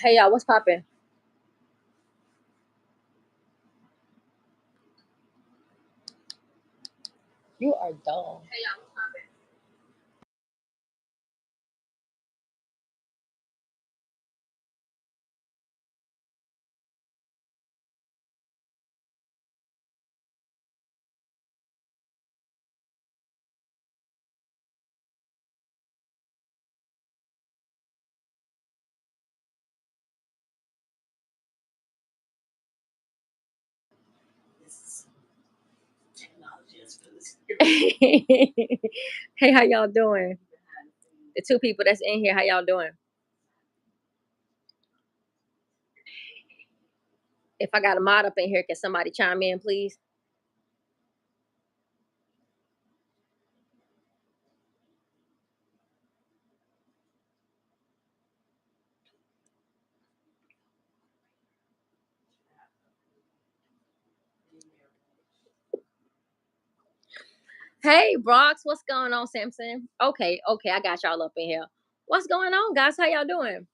Hey y'all, what's poppin'? You are dumb. Hey, how y'all doing? The two people that's in here, how y'all doing? If I got a mod up in here, can somebody chime in, please? Hey, Brox, what's going on, Samson? Okay, I got y'all up in here. What's going on, guys? How y'all doing?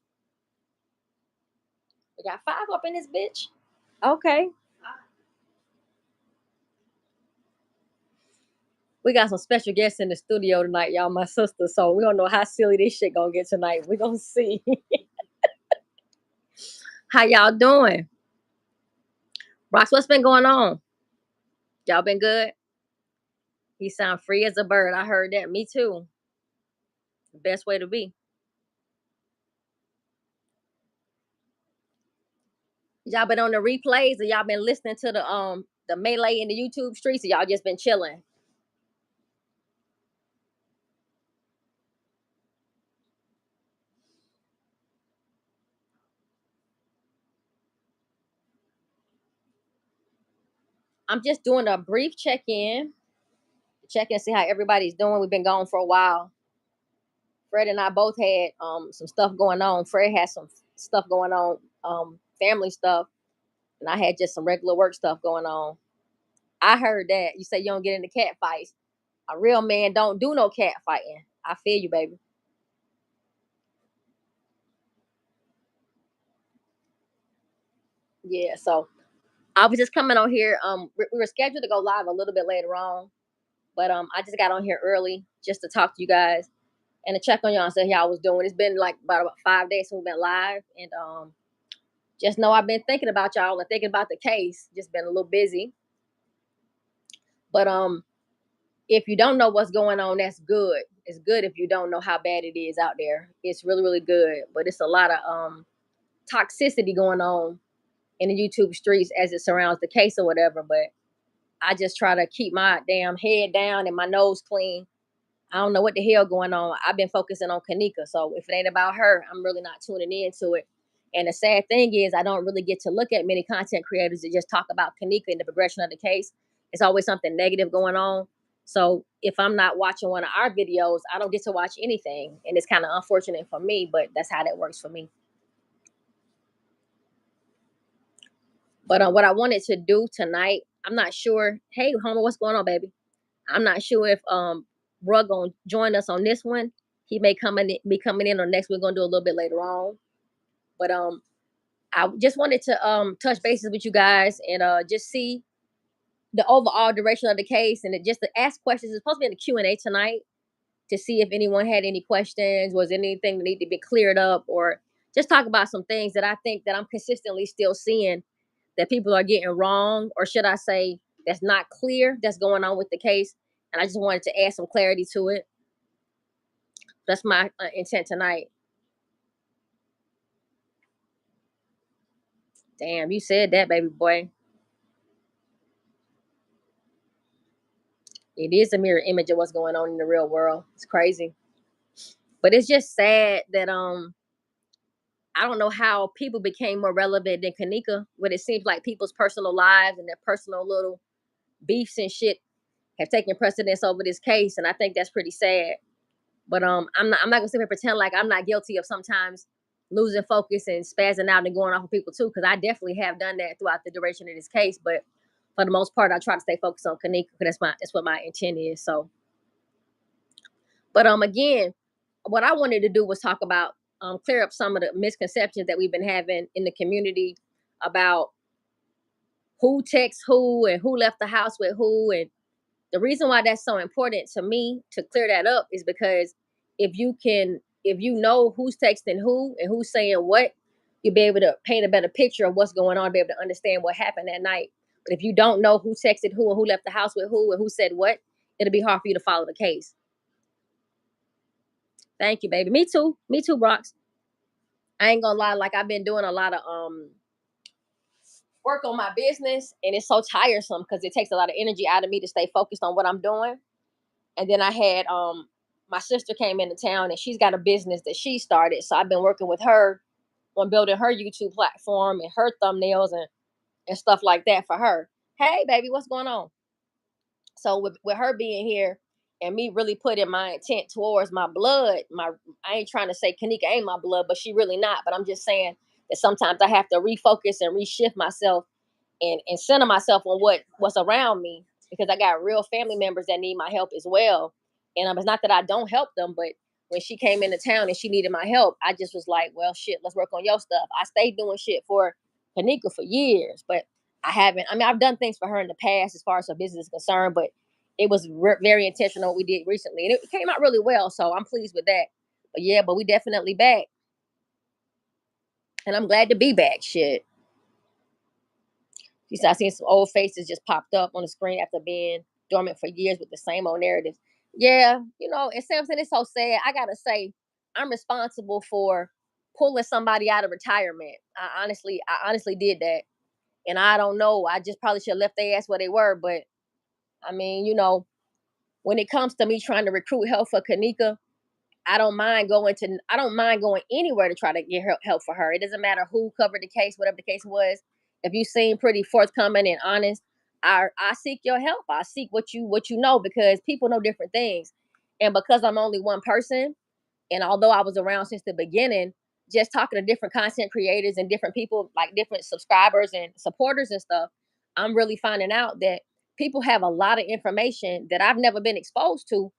We got five up in this bitch. Okay. We got some special guests in the studio tonight, y'all. My sister. So we don't know how silly this shit gonna get tonight. We gonna see. How y'all doing? Brox, what's been going on? Y'all been good? He sound free as a bird. I heard that. Me too. The best way to be. Y'all been on the replays or y'all been listening to the melee in the YouTube streets or y'all just been chilling? I'm just doing a brief check-in. Check and see how everybody's doing. We've been gone for a while. Fred and I both had some stuff going on. Fred had some stuff going on, family stuff, and I had just some regular work stuff going on. I heard that. You say you don't get into cat fights. A real man don't do no cat fighting. I feel you, baby. Yeah, so I was just coming on here. We were scheduled to go live a little bit later on, but I just got on here early just to talk to you guys and to check on y'all and see how y'all was doing. It's been like about 5 days since we've been live, and just know I've been thinking about y'all and thinking about the case. Just been a little busy, but if you don't know what's going on, that's good. It's good if you don't know how bad it is out there. It's really, really good, but it's a lot of toxicity going on in the YouTube streets as it surrounds the case or whatever. But I just try to keep my damn head down and my nose clean. I don't know what the hell going on. I've been focusing on Kenneka. So if it ain't about her, I'm really not tuning into it. And the sad thing is I don't really get to look at many content creators that just talk about Kenneka and the progression of the case. It's always something negative going on. So if I'm not watching one of our videos, I don't get to watch anything. And it's kind of unfortunate for me, but that's how that works for me. But what I wanted to do tonight, I'm not sure. Hey, Homer, what's going on, baby? I'm not sure if Rug gonna join us on this one. He may be coming in on next. We're gonna do a little bit later on. But I just wanted to touch bases with you guys and just see the overall direction of the case and just to ask questions. It's supposed to be in the Q&A tonight to see if anyone had any questions, was anything that need to be cleared up, or just talk about some things that I think that I'm consistently still seeing that people are getting wrong, or should I say that's not clear that's going on with the case. And I just wanted to add some clarity to it. That's my intent tonight. Damn, you said that, baby boy. It is a mirror image of what's going on in the real world. It's crazy. But it's just sad that I don't know how people became more relevant than Kenneka, but it seems like people's personal lives and their personal little beefs and shit have taken precedence over this case, and I think that's pretty sad. But I'm not gonna sit here and pretend like I'm not guilty of sometimes losing focus and spazzing out and going off of people too, because I definitely have done that throughout the duration of this case. But for the most part, I try to stay focused on Kenneka because that's what my intent is. So, but again, what I wanted to do was talk about clear up some of the misconceptions that we've been having in the community about who texts who and who left the house with who. And the reason why that's so important to me to clear that up is because if you know who's texting who and who's saying what, you'll be able to paint a better picture of what's going on, be able to understand what happened that night. But if you don't know who texted who and who left the house with who and who said what, it'll be hard for you to follow the case. Thank you, baby. Me too. Me too, Brox. I ain't gonna lie, like I've been doing a lot of work on my business, and it's so tiresome because it takes a lot of energy out of me to stay focused on what I'm doing. And then I had my sister came into town, and she's got a business that she started. So I've been working with her on building her YouTube platform and her thumbnails and stuff like that for her. Hey baby, what's going on? So with her being here and me really putting my intent towards my blood, I ain't trying to say Kenneka ain't my blood, but she really not. But I'm just saying that sometimes I have to refocus and reshift myself and center myself on what's around me, because I got real family members that need my help as well. And it's not that I don't help them, but when she came into town and she needed my help, I just was like, well, shit, let's work on your stuff. I stayed doing shit for Kenneka for years, but I haven't. I mean, I've done things for her in the past as far as her business is concerned, but it was very intentional what we did recently, and it came out really well. So I'm pleased with that. But yeah, but we definitely back, and I'm glad to be back. Shit. You said I seen some old faces just popped up on the screen after being dormant for years with the same old narratives. Yeah, and Samson, it's so sad. I gotta say, I'm responsible for pulling somebody out of retirement. I honestly did that. And I don't know. I just probably should have left their ass where they were. But I mean, when it comes to me trying to recruit help for Kenneka, I don't mind going anywhere to try to get help for her. It doesn't matter who covered the case, whatever the case was. If you seem pretty forthcoming and honest, I seek your help. I seek what you know, because people know different things. And because I'm only one person, and although I was around since the beginning, just talking to different content creators and different people, like different subscribers and supporters and stuff, I'm really finding out that people have a lot of information that I've never been exposed to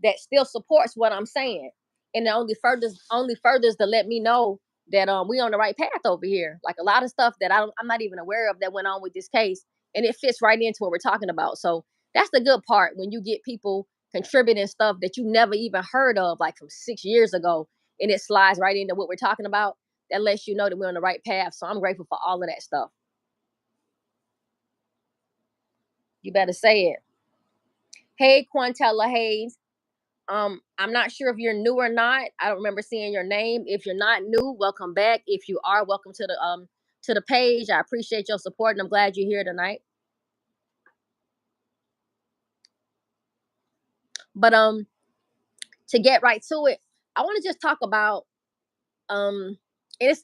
that still supports what I'm saying. And it only furthers to let me know that we on the right path over here. Like a lot of stuff that I'm not even aware of that went on with this case, and it fits right into what we're talking about. So that's the good part, when you get people contributing stuff that you never even heard of, like from 6 years ago, and it slides right into what we're talking about. That lets you know that we're on the right path. So I'm grateful for all of that stuff. You better say it. Hey, Quantella Hayes. I'm not sure if you're new or not. I don't remember seeing your name. If you're not new, welcome back. If you are, welcome to the page. I appreciate your support, and I'm glad you're here tonight. But to get right to it, I want to just talk about um it's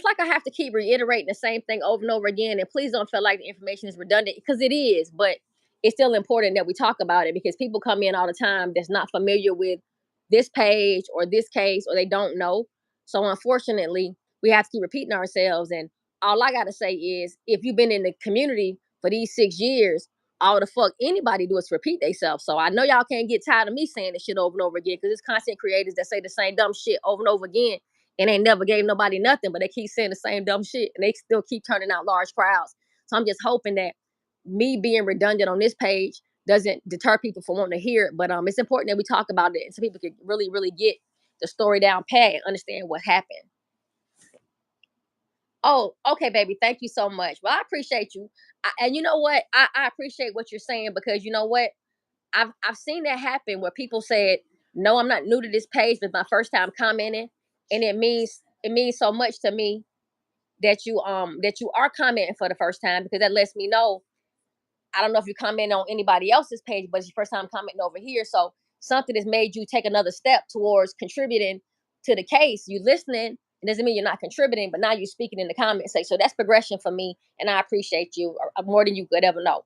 like I have to keep reiterating the same thing over and over again, and please don't feel like the information is redundant, because it is, but it's still important that we talk about it, because people come in all the time that's not familiar with this page or this case, or they don't know. So unfortunately, we have to keep repeating ourselves. And all I gotta say is, if you've been in the community for these 6 years, all the fuck anybody do is repeat themselves. So I know y'all can't get tired of me saying this shit over and over again, because it's content creators that say the same dumb shit over and over again, and ain't never gave nobody nothing, but they keep saying the same dumb shit, and they still keep turning out large crowds. So I'm just hoping that me being redundant on this page doesn't deter people from wanting to hear it. But it's important that we talk about it, so people can really, really get the story down pat and understand what happened. Oh, okay, baby. Thank you so much. Well, I appreciate you. And you know what? I appreciate what you're saying, because you know what? I've seen that happen where people said, "No, I'm not new to this page. It's my first time commenting," and it means so much to me that you are commenting for the first time, because that lets me know. I don't know if you comment on anybody else's page, but it's your first time commenting over here. So something has made you take another step towards contributing to the case. You listening, it doesn't mean you're not contributing, but now you're speaking in the comment section. So that's progression for me, and I appreciate you more than you could ever know.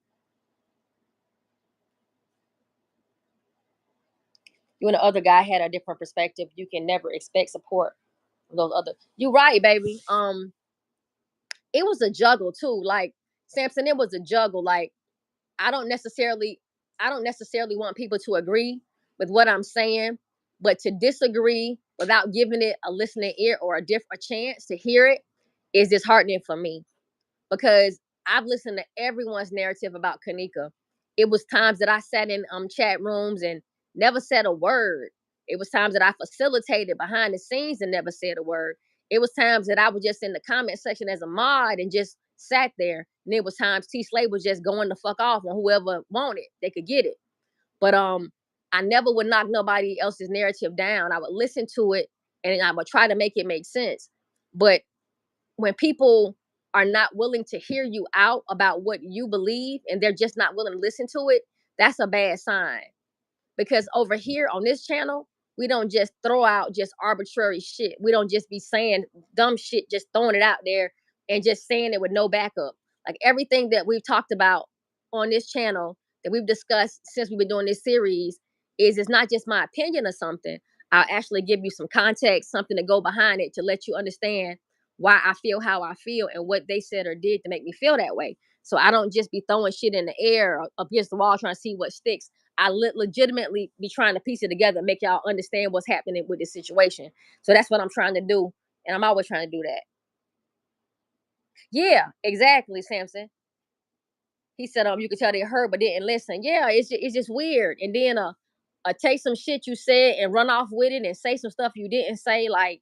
You and the other guy had a different perspective. You can never expect support from those other. You right, baby. It was a juggle too. Like Samson, it was a juggle. Like I don't necessarily I don't necessarily want people to agree with what I'm saying, but to disagree without giving it a listening ear or a chance to hear it is disheartening for me, because I've listened to everyone's narrative about Kenneka. It was times that I sat in chat rooms and never said a word. It was times that I facilitated behind the scenes and never said a word. It was times that I was just in the comment section as a mod and just sat there. And it was times T Slay was just going the fuck off on whoever wanted. They could get it. But I never would knock nobody else's narrative down. I would listen to it and I would try to make it make sense. But when people are not willing to hear you out about what you believe and they're just not willing to listen to it, that's a bad sign. Because over here on this channel, we don't just throw out just arbitrary shit. We don't just be saying dumb shit, just throwing it out there and just saying it with no backup. Like everything that we've talked about on this channel that we've discussed since we've been doing this series is it's not just my opinion or something. I'll actually give you some context, something to go behind it to let you understand why I feel how I feel and what they said or did to make me feel that way. So I don't just be throwing shit in the air or up against the wall trying to see what sticks. I legitimately be trying to piece it together, make y'all understand what's happening with this situation. So that's what I'm trying to do. And I'm always trying to do that. Yeah, exactly, Samson. He said, you could tell they heard but didn't listen. Yeah, it's just weird. And then take some shit you said and run off with it and say some stuff you didn't say. Like,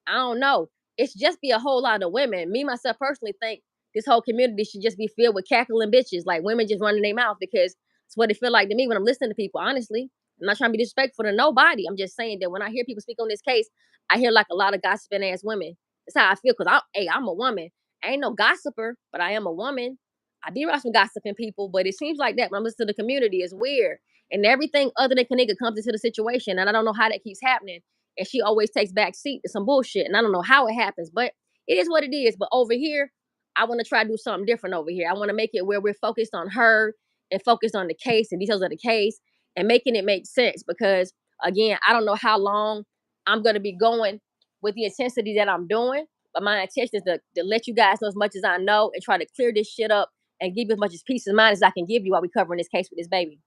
I don't know. It's just be a whole lot of women. Me, myself, personally think this whole community should just be filled with cackling bitches, like women just running their mouth, because it's what it feel like to me when I'm listening to people, honestly. I'm not trying to be disrespectful to nobody. I'm just saying that when I hear people speak on this case, I hear like a lot of gossiping ass women. That's how I feel, because I'm a woman. I ain't no gossiper, but I am a woman. I be around some gossiping people, but it seems like that when I'm listening to the community is weird. And everything other than Kenneka comes into the situation. And I don't know how that keeps happening, and she always takes back seat to some bullshit. And I don't know how it happens, but it is what it is. But over here, I want to try to do something different over here. I want to make it where we're focused on her and focused on the case and details of the case and making it make sense. Because again, I don't know how long I'm going to be going with the intensity that I'm doing. But my intention is to let you guys know as much as I know and try to clear this shit up and give you as much as peace of mind as I can give you while we covering this case with this baby.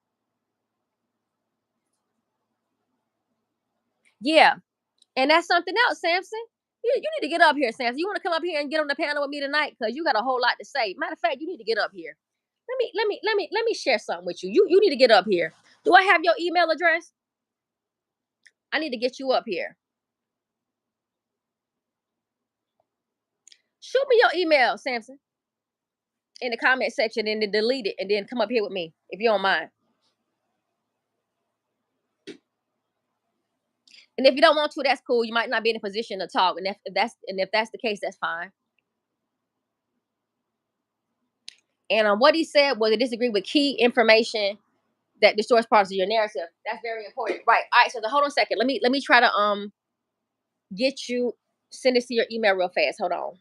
Yeah. And that's something else, Samson. You need to get up here, Samson. You want to come up here and get on the panel with me tonight? Because you got a whole lot to say. Matter of fact, you need to get up here. Let me share something with you. You need to get up here. Do I have your email address? I need to get you up here. Shoot me your email, Samson, in the comment section and then delete it and then come up here with me if you don't mind. And if you don't want to, that's cool. You might not be in a position to talk. And if that's the case, that's fine. And what he said was to disagree with key information that distorts parts of your narrative. That's very important. Right. All right. So hold on a second. Let me try to get you send this to your email real fast. Hold on.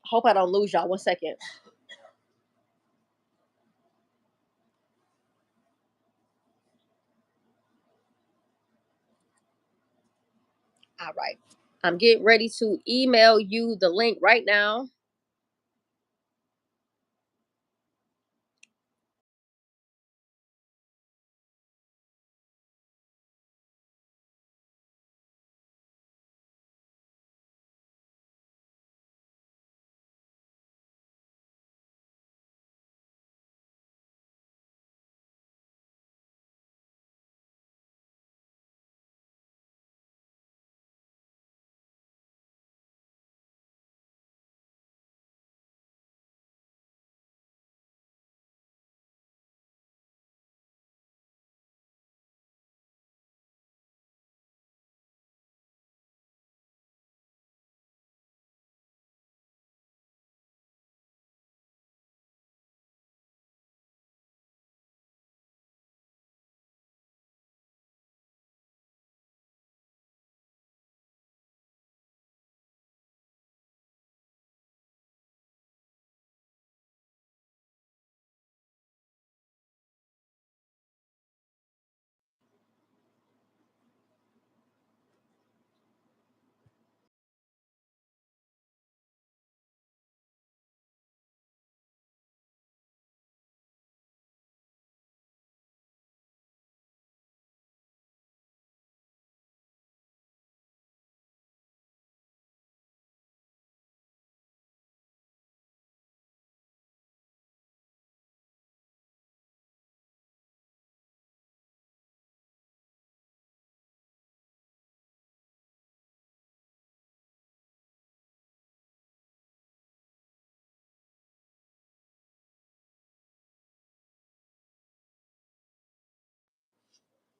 Hope I don't lose y'all. 1 second. All right. I'm getting ready to email you the link right now.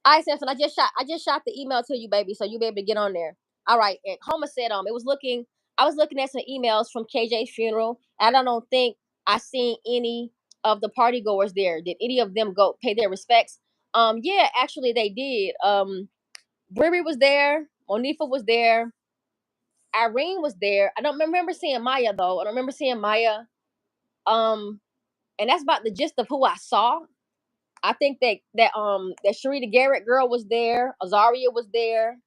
All right, Samson, I just shot the email to you, baby, so you'll be able to get on there. All right. And Homer said I was looking at some emails from KJ's funeral, and I don't think I seen any of the party goers there. Did any of them go pay their respects? Yeah, actually they did. Riri was there, Monifa was there, Irene was there. I don't remember seeing Maya though. I don't remember seeing Maya. Um, and that's about the gist of who I saw. I think that Sharita Garrett girl was there. Azaria was there.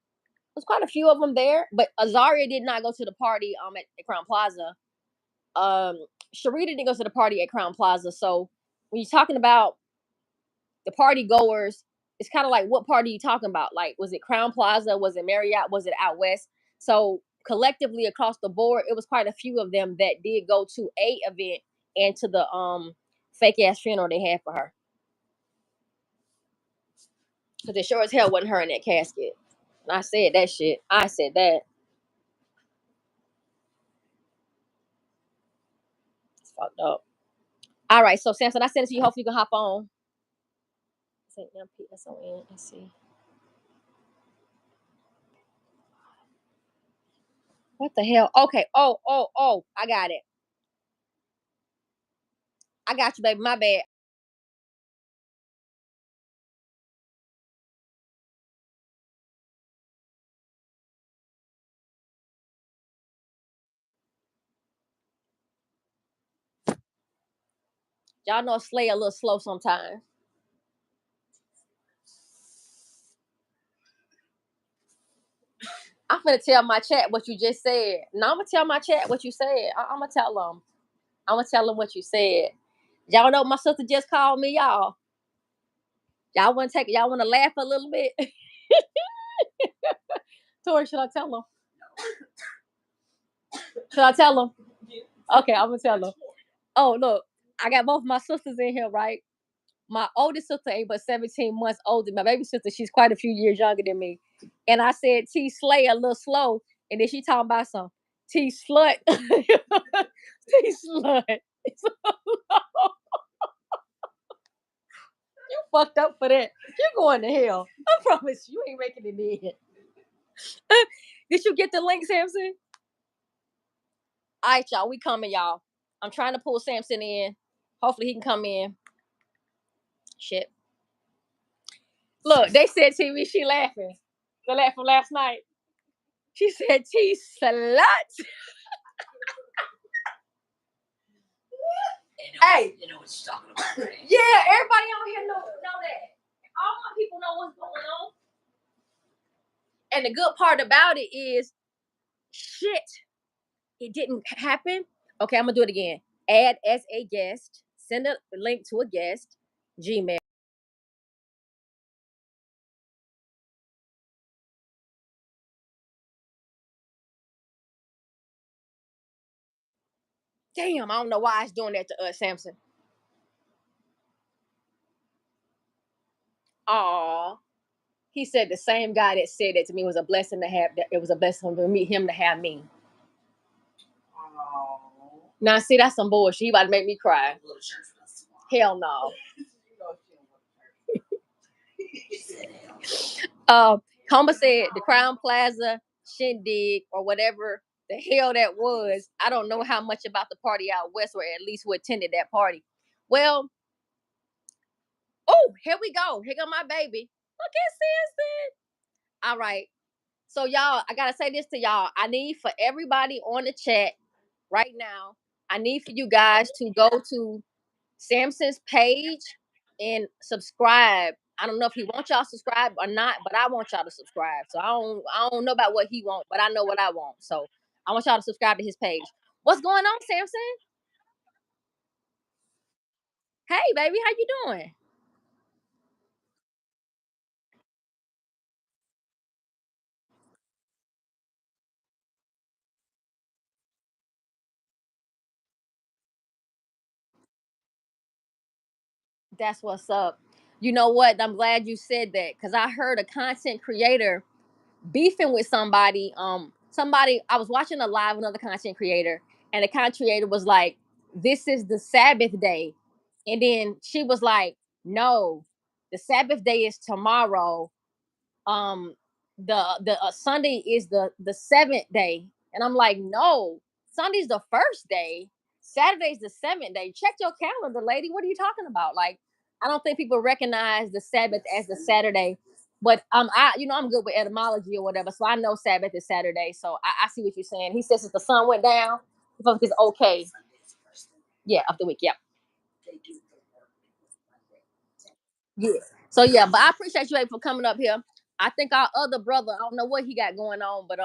There's quite a few of them there, but Azaria did not go to the party at Crown Plaza. Um, Sharita didn't go to the party at Crown Plaza. So when you're talking about the party goers, it's kind of like, what party are you talking about? Like, was it Crown Plaza? Was it Marriott? Was it out west? So collectively across the board, it was quite a few of them that did go to a event and to the fake ass funeral they had for her. Because it sure as hell wasn't her in that casket. And I said that shit. I said that. It's fucked up. All right, so Samson, I sent it to you. Hopefully you can hop on. S-A-M-P-S-O-N. Let's see. What the hell? Okay. Oh. I got it. I got you, baby. My bad. Y'all know Slay a little slow sometimes. I'm gonna tell my chat what you just said. No, I'm gonna tell my chat what you said. I'm gonna tell them. I'm gonna tell them what you said. Y'all know my sister just called me, y'all. Y'all wanna laugh a little bit? Tori, should I tell them? Should I tell them? Okay, I'm gonna tell them. Oh, look, I got both my sisters in here, right? My oldest sister ain't but 17 months older. My baby sister, she's quite a few years younger than me. And I said T Slay a little slow. And then she talking about some T slut. T slut. You fucked up for that. You're going to hell. I promise you ain't making it in. Did you get the link, Samson? All right, y'all. We coming, y'all. I'm trying to pull Samson in. Hopefully he can come in. Shit. Look, they said TV, she laughing. The laugh from last night. She said T slut. Hey, you know what she's talking about. Right? Yeah, everybody on here know that. All my people know what's going on. And the good part about it is, shit, it didn't happen. Okay, I'm gonna do it again. Add as a guest. Send a link to a guest. Gmail. Damn, I don't know why it's doing that to us, Samson. Aw. He said the same guy that said that to me was a blessing to have. That it was a blessing for me, him to have me. Now, see, that's some bullshit. He about to make me cry. Hell no. Homer said the Crown Plaza shindig or whatever the hell that was. I don't know how much about the party out west, or at least who attended that party. Well, oh, here we go. Here go my baby. Look at Samson. All right. So y'all, I gotta say this to y'all. I need for everybody on the chat right now. I need for you guys to go to Samson's page and subscribe. I don't know if he wants y'all to subscribe or not, but I want y'all to subscribe. So I don't know about what he wants, but I know what I want. So I want y'all to subscribe to his page. What's going on, Samson? Hey baby, how you doing? That's what's up. You know what? I'm glad you said that because I heard a content creator beefing with somebody. Somebody I was watching a live with another content creator, and the content creator was like, "This is the Sabbath day," and then she was like, "No, The Sabbath day is tomorrow. Um, the Sunday is the seventh day, and I'm like, no, Sunday's the first day. Saturday's the seventh day. Check your calendar, lady. What are you talking about? Like, I don't think people recognize the Sabbath as the Saturday. But I'm good with etymology or whatever, so I know Sabbath is Saturday. So I see what you're saying. He says since the sun went down, it's okay. Yeah, of the week. Yeah. Yeah. So yeah, but I appreciate you, Abe, for coming up here. I think our other brother, I don't know what he got going on, but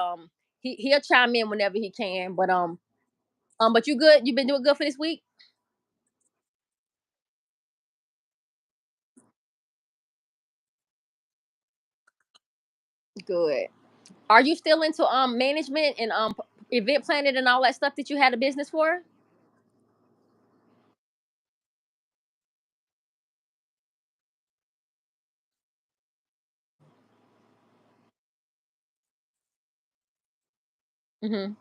he'll chime in whenever he can. But you good? You been doing good for this week? Good. Are you still into management and event planning and all that stuff that you had a business for? Mm-hmm.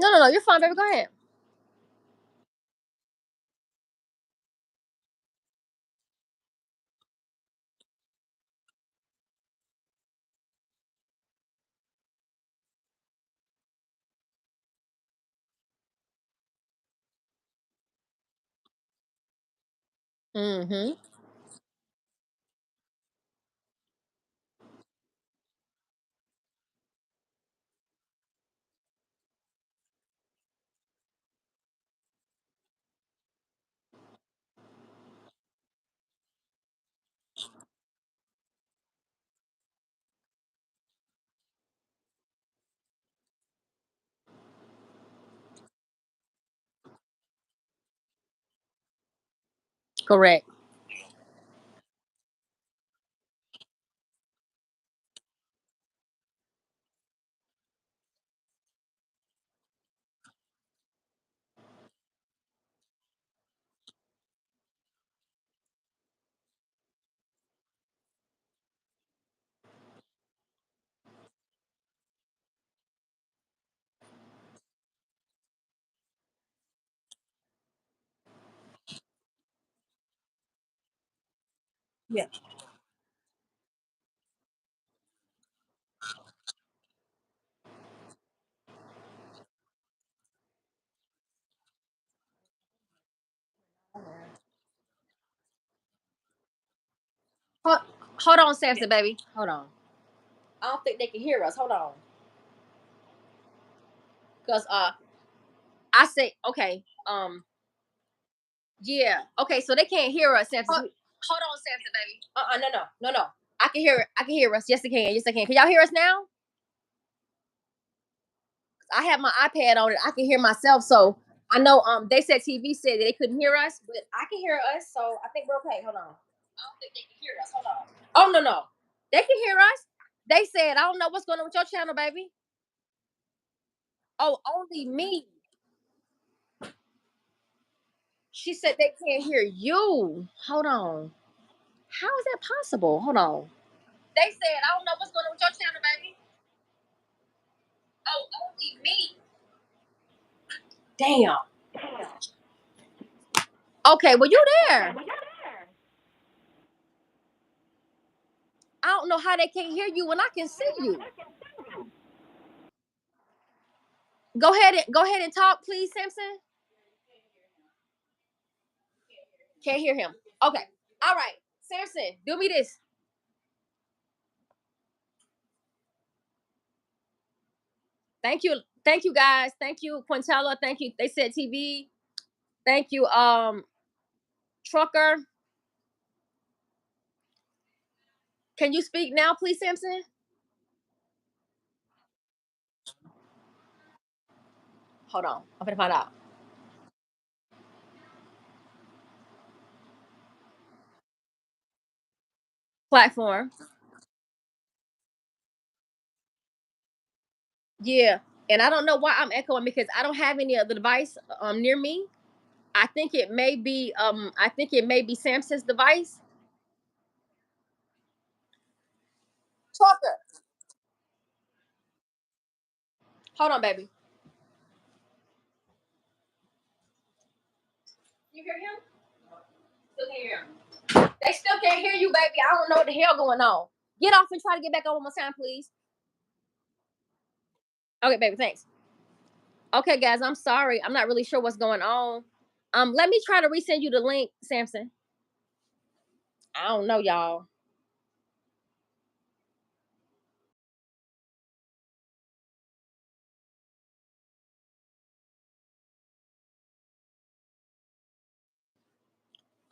No, no, no. You're fine, baby. Go ahead. Mm-hmm. Correct. Yeah. Hold, hold on, Samson, baby. Hold on. I don't think they can hear us. Hold on. Cause I say okay. Yeah. Okay, so they can't hear us, Samson. Hold on, Samson, baby. No. I can hear it. I can hear us. Yes, they can. Yes, they can. Can y'all hear us now? I have my iPad on it. I can hear myself. So I know they said TV said that they couldn't hear us, but I can hear us. So I think we're okay. Hold on. I don't think they can hear us. Hold on. Oh no. They can hear us. They said, I don't know what's going on with your channel, baby. Oh, only me. She said they can't hear you. Hold on. How is that possible? Hold on. They said, I don't know what's going on with your channel, baby. Oh, only me. Damn. Okay, well, you there. I don't know how they can't hear you when I can see you. Go ahead and talk, please, Simpson. Can't hear him. Okay. All right. Samson, do me this. Thank you. Thank you guys. Thank you, Quintella. Thank you. They said TV. Thank you, Trucker. Can you speak now, please, Samson? Hold on. I'm gonna find out. Platform. Yeah. And I don't know why I'm echoing because I don't have any other device near me. I think it may be Samson's device. Talker. Hold on, baby. You hear him? Still can't hear him. They still can't hear you, baby. I don't know what the hell going on. Get off and try to get back on one more time, please. Okay, baby, thanks. Okay, guys, I'm sorry. I'm not really sure what's going on. Let me try to resend you the link, Samson. I don't know, y'all.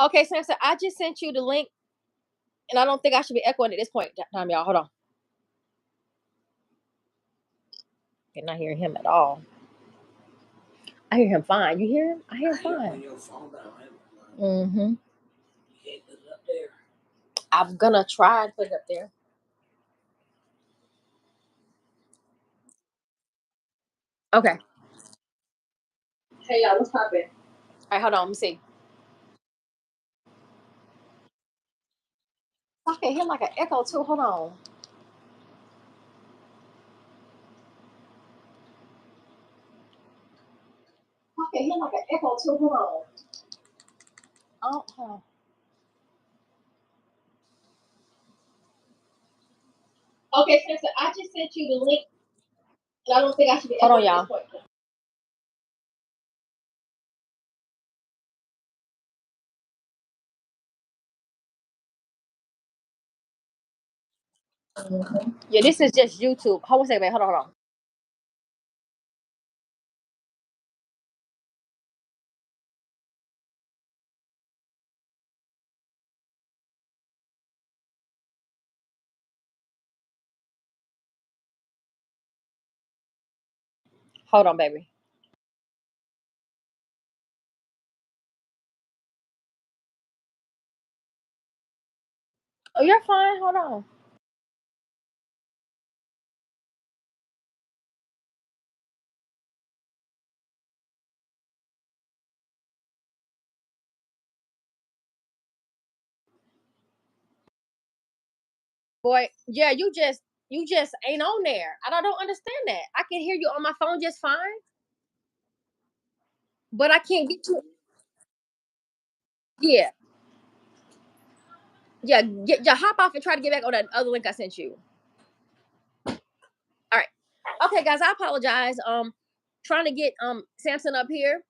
Okay, Samson, I just sent you the link, and I don't think I should be echoing at this point in time, y'all. Hold on. Cannot hear him at all. I hear him fine. You hear him? I hear him fine. Mm-hmm. I'm gonna try and put it up there. Okay. Hey, y'all, what's poppin'? All right, hold on. Let me see. I can hear like an echo too. Hold on. I can hear like an echo too. Hold on. Oh, hold on. Okay, Spencer, I just sent you the link, and I don't think I should be. Hold on, y'all. Mhm. Yeah, this is just YouTube. Hold on a second, babe. Hold on. Hold on, baby. Oh, you're fine. Hold on. Boy, yeah, you just ain't on there. I don't understand that. I can hear you on my phone just fine, but I can't get you. Yeah, yeah. Hop off and try to get back on that other link I sent you. All right. Okay, guys, I apologize. Trying to get Samson up here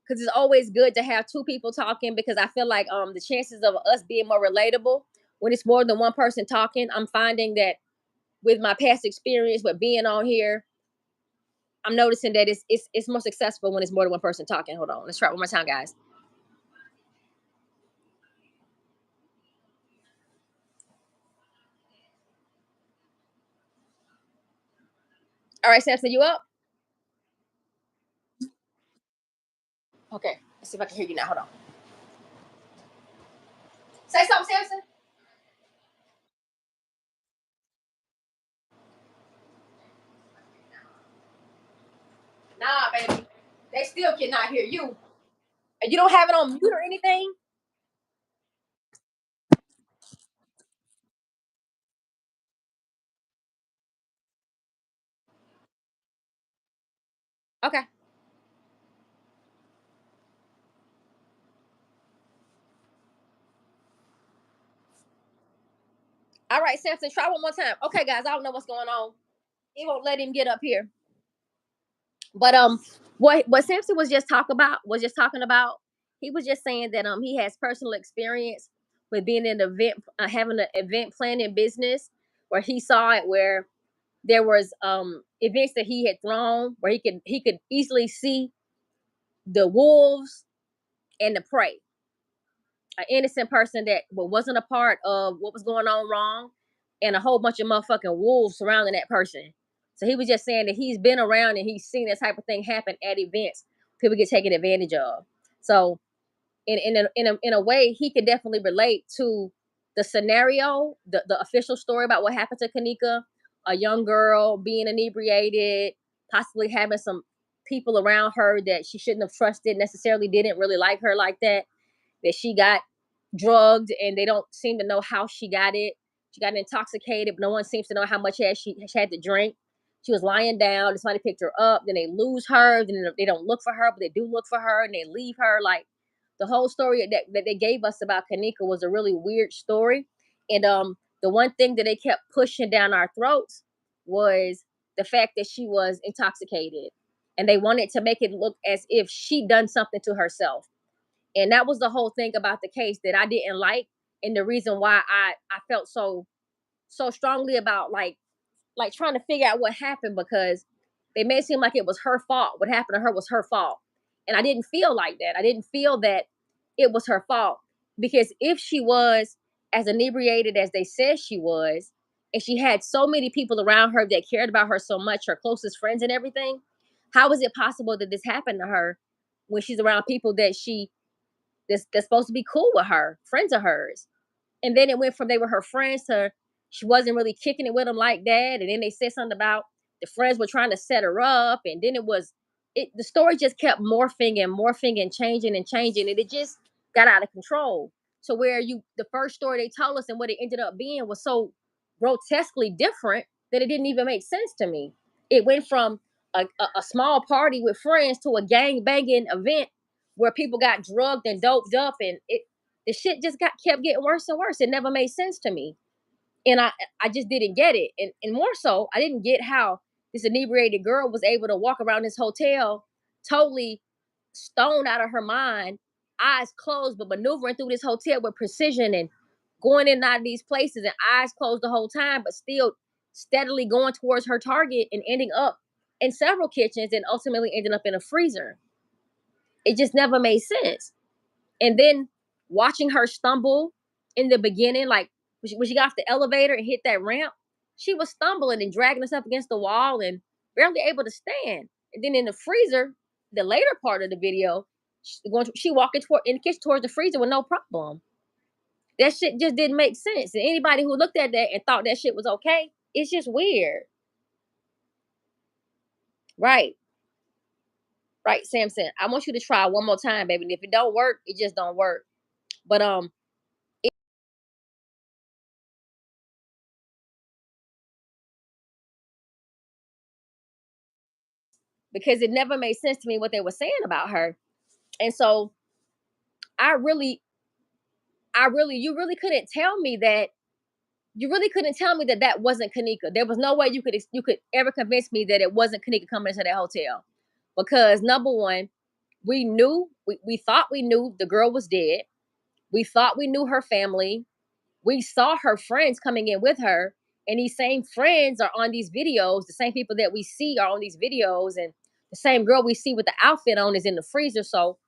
because it's always good to have two people talking because I feel like the chances of us being more relatable when it's more than one person talking. I'm finding that with my past experience with being on here, I'm noticing that it's more successful when it's more than one person talking. Hold on, let's try it one more time, guys. All right, Samson, you up? Okay, let's see if I can hear you now. Hold on. Say something, Samson. Nah, baby, they still cannot hear you. And you don't have it on mute or anything. Okay. All right, Samson, try one more time. Okay, guys, I don't know what's going on. It won't let him get up here. But what Samson was just talking about. He was just saying that he has personal experience with being in an event, having an event planning business, where he saw it where there was events that he had thrown where he could easily see the wolves and the prey. An innocent person that wasn't a part of what was going on wrong, and a whole bunch of motherfucking wolves surrounding that person. So he was just saying that he's been around and he's seen this type of thing happen at events. People get taken advantage of. So in a way, he could definitely relate to the scenario, the official story about what happened to Kenneka, a young girl being inebriated, possibly having some people around her that she shouldn't have trusted, necessarily didn't really like her like that she got drugged and they don't seem to know how she got it. She got intoxicated, but no one seems to know how much she had to drink. She was lying down. Somebody picked her up. Then they lose her. Then they don't look for her, but they do look for her and they leave her. Like the whole story that they gave us about Kenneka was a really weird story. And the one thing that they kept pushing down our throats was the fact that she was intoxicated. And they wanted to make it look as if she done something to herself. And that was the whole thing about the case that I didn't like, and the reason why I felt so strongly about like trying to figure out what happened, because they made it seem like it was her fault. What happened to her was her fault. And I didn't feel like that. I didn't feel that it was her fault, because if she was as inebriated as they said she was, and she had so many people around her that cared about her so much, her closest friends and everything, how is it possible that this happened to her when she's around people that that's supposed to be cool with her, friends of hers? And then it went from they were her friends to she wasn't really kicking it with them like that. And then they said something about the friends were trying to set her up. And then the story just kept morphing and morphing and changing. And it just got out of control. So where the first story they told us and what it ended up being was so grotesquely different that it didn't even make sense to me. It went from a small party with friends to a gang banging event where people got drugged and doped up, and the shit just kept getting worse and worse. It never made sense to me. And I just didn't get it. And more so, I didn't get how this inebriated girl was able to walk around this hotel totally stoned out of her mind, eyes closed, but maneuvering through this hotel with precision and going in and out of these places and eyes closed the whole time, but still steadily going towards her target and ending up in several kitchens and ultimately ending up in a freezer. It just never made sense. And then watching her stumble in the beginning, like when she got off the elevator and hit that ramp, she was stumbling and dragging herself against the wall and barely able to stand. And then in the freezer, the later part of the video, she walking toward in the kitchen towards the freezer with no problem. That shit just didn't make sense. And anybody who looked at that and thought that shit was okay, it's just weird. Right. Right, Samson. I want you to try one more time, baby. And if it don't work, it just don't work. But because it never made sense to me what they were saying about her. And so I really, you really couldn't tell me that. You really couldn't tell me that that wasn't Kenneka. There was no way you could ever convince me that it wasn't Kenneka coming into that hotel, because number one, we thought we knew the girl was dead. We thought we knew her family. We saw her friends coming in with her, and these same friends are on these videos. The same people that we see are on these videos, and the same girl we see with the outfit on is in the freezer. So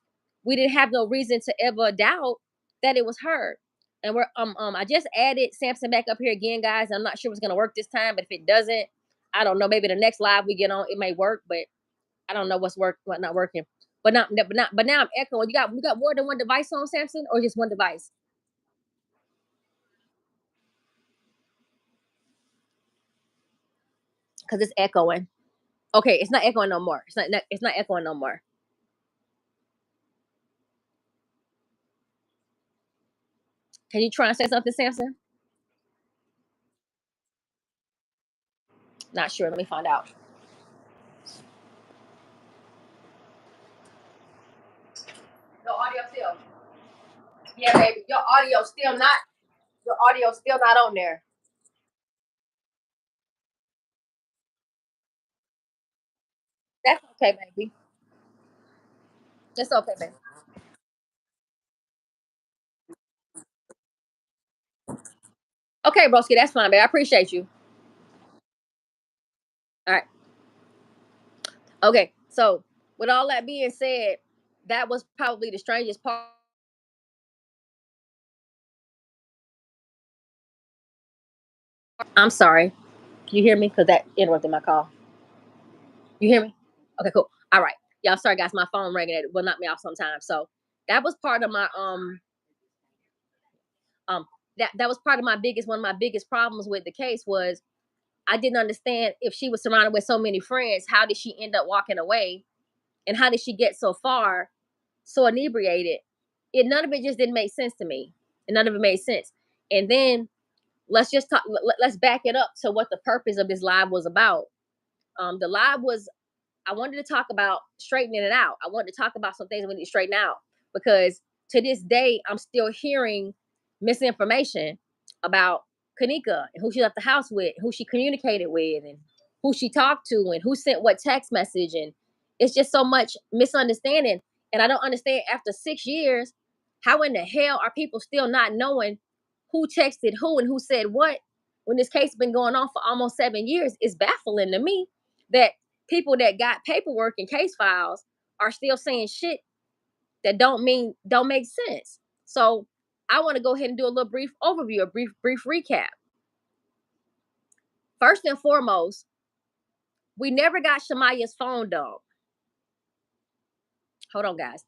we didn't have no reason to ever doubt that it was her. And I just added Samson back up here again, guys. I'm not sure it's gonna work this time, but if it doesn't, I don't know. Maybe the next live we get on, it may work, but I don't know what not working. But now I'm echoing. You got more than one device on, Samson, or just one device? Because it's echoing. Okay, it's not echoing no more. It's not echoing no more. Can you try and say something, Samson? Not sure. Let me find out. No audio still. Yeah, baby. Your audio still not on there. That's okay, baby. That's okay, baby. Okay, broski, that's fine, baby. I appreciate you. All right. Okay. So with all that being said, that was probably the strangest I'm sorry. Can you hear me? Because that interrupted my call. You hear me? Okay, cool. All right. Y'all, sorry guys, my phone ringing. It will knock me off sometimes. So that was part of my um that was part of my biggest one of my biggest problems with the case was I didn't understand if she was surrounded with so many friends, how did she end up walking away? And how did she get so far, so inebriated? None of it just didn't make sense to me. And none of it made sense. And then let's just talk. Let's back it up to what the purpose of this live was about. The live was I wanted to talk about straightening it out. I wanted to talk about some things we need to straighten out because to this day, I'm still hearing misinformation about Kenneka and who she left the house with, who she communicated with, and who she talked to, and who sent what text message. And it's just so much misunderstanding. And I don't understand after 6 years, how in the hell are people still not knowing who texted who and who said what when this case has been going on for almost 7 years? It's baffling to me that people that got paperwork and case files are still saying shit that don't make sense. So I want to go ahead and do a little brief overview, a brief recap. First and foremost, we never got Shamaya's phone dump. Hold on, guys.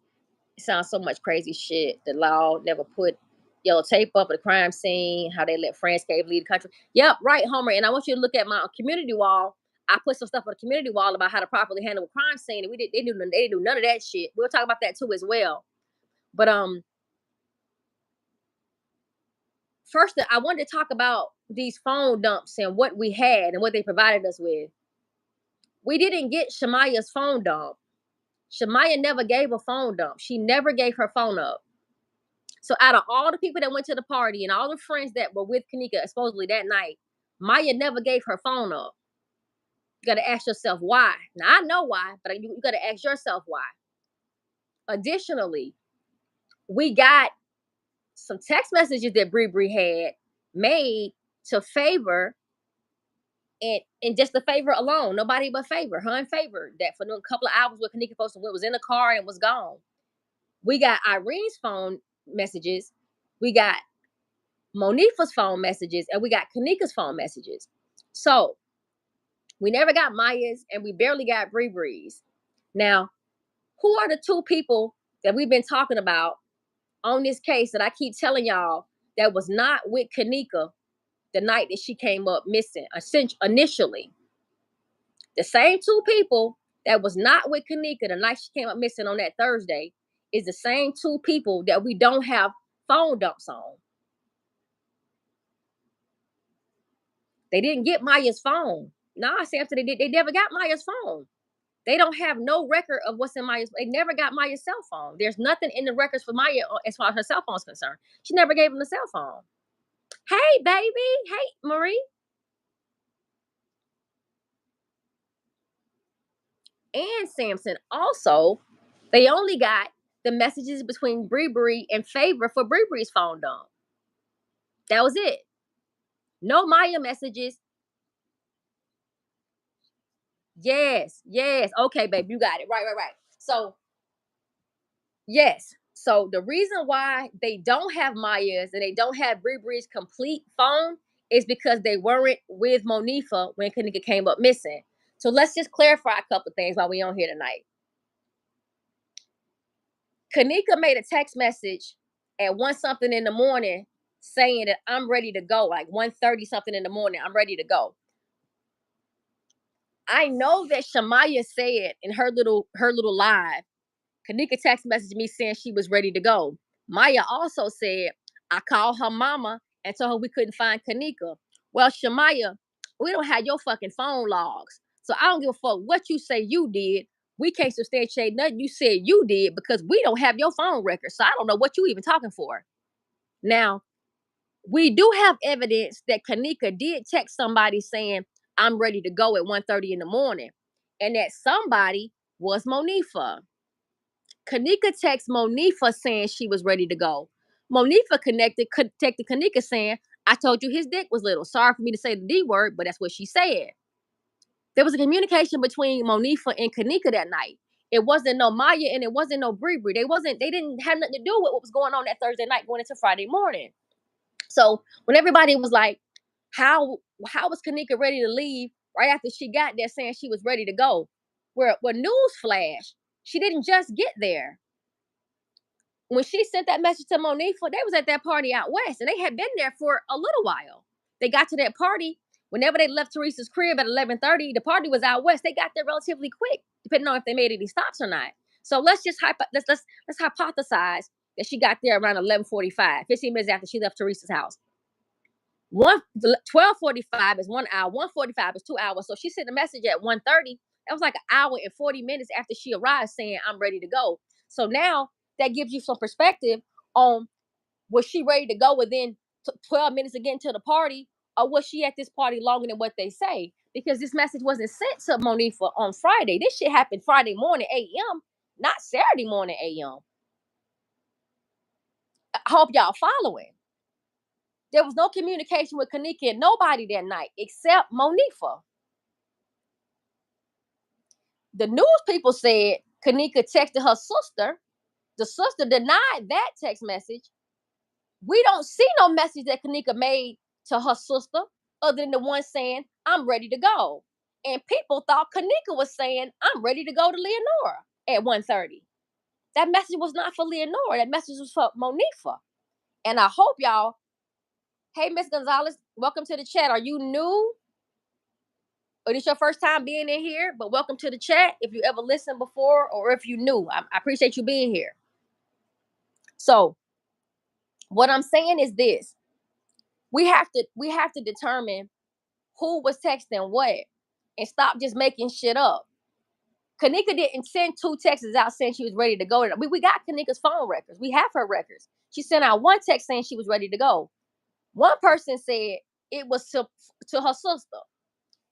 It sounds so much crazy shit. The law never put yellow tape up at the crime scene, how they let friendscape leave the country. Yep, right, Homer. And I want you to look at my community wall. I put some stuff on the community wall about how to properly handle a crime scene, and they didn't do none of that shit. We'll talk about that too as well. But first I wanted to talk about these phone dumps and what we had and what they provided us with. We didn't get Shamaya's phone dump. Shamaya never gave a phone dump. She never gave her phone up. So out of all the people that went to the party and all the friends that were with Kenneka supposedly that night, Maya never gave her phone up. You got to ask yourself why. Now I know why, but you got to ask yourself why. Additionally, we got some text messages that Bree had made to favor and just the favor alone, nobody but favor, her and favor. That for a couple of hours with Kenneka folks was in the car and was gone. We got Irene's phone messages, we got Monifa's phone messages, and we got Kenneka's phone messages. So we never got Maya's, and we barely got Bree's. Now, who are the two people that we've been talking about on this case that I keep telling y'all that was not with Kenneka the night that she came up missing? Initially, the same two people that was not with Kenneka the night she came up missing on that Thursday is the same two people that we don't have phone dumps on. They didn't get Maya's phone. Nah, Samson, they never got Maya's phone. They don't have no record of what's in Maya's. They never got Maya's cell phone. There's nothing in the records for Maya as far as her cell phone is concerned. She never gave him the cell phone. Hey, baby. Hey, Marie. And Samson also, they only got the messages between Bree and Favor for Bree's phone dump. That was it. No Maya messages. Yes. Okay, babe, you got it. Right. So, yes. So the reason why they don't have Maya's and they don't have Bree's complete phone is because they weren't with Monifa when Kenneka came up missing. So let's just clarify a couple things while we on here tonight. Kenneka made a text message at 1 something in the morning saying that I'm ready to go, like 1:30 something in the morning, I'm ready to go. I know that Shamaya said in her little live, Kenneka text messaged me saying she was ready to go. Maya also said, I called her mama and told her we couldn't find Kenneka. Well, Shamaya, we don't have your fucking phone logs. So I don't give a fuck what you say you did. We can't substantiate nothing you said you did because we don't have your phone record. So I don't know what you even talking for. Now, we do have evidence that Kenneka did text somebody saying, I'm ready to go at 1:30 in the morning. And that somebody was Monifa. Kenneka texted Monifa saying she was ready to go. Monifa texted Kenneka saying, I told you his dick was little. Sorry for me to say the D word, but that's what she said. There was a communication between Monifa and Kenneka that night. It wasn't no Maya and it wasn't no Bree. They didn't have nothing to do with what was going on that Thursday night going into Friday morning. So when everybody was like, How was Kenneka ready to leave right after she got there saying she was ready to go? Where news flash, she didn't just get there. When she sent that message to Monifa, they was at that party out west, and they had been there for a little while. They got to that party whenever they left Teresa's crib at 11:30. The party was out west. They got there relatively quick, depending on if they made any stops or not. So let's hypothesize that she got there around 11:45, 15 minutes after she left Teresa's house. 12:45 is 1 hour. 1:45 is 2 hours. So she sent a message at 1:30. That was like an hour and 40 minutes after she arrived, saying, "I'm ready to go." So now that gives you some perspective on, was she ready to go within 12 minutes again to the party, or was she at this party longer than what they say? Because this message wasn't sent to Monifa on Friday. This shit happened Friday morning a.m., not Saturday morning a.m. I hope y'all following. There was no communication with Kenneka and nobody that night except Monifa. The news people said Kenneka texted her sister. The sister denied that text message. We don't see no message that Kenneka made to her sister other than the one saying, "I'm ready to go." And people thought Kenneka was saying, "I'm ready to go to Leonora" at 1:30. That message was not for Leonora. That message was for Monifa. And I hope y'all, hey, Miss Gonzalez, welcome to the chat. Are you new? Or this your first time being in here? But welcome to the chat. If you ever listened before, or if you knew, I appreciate you being here. So what I'm saying is this: we have to determine who was texting what, and stop just making shit up. Kenneka didn't send 2 texts out saying she was ready to go. We got Kenneka's phone records. We have her records. She sent out 1 text saying she was ready to go. One person said it was to her sister.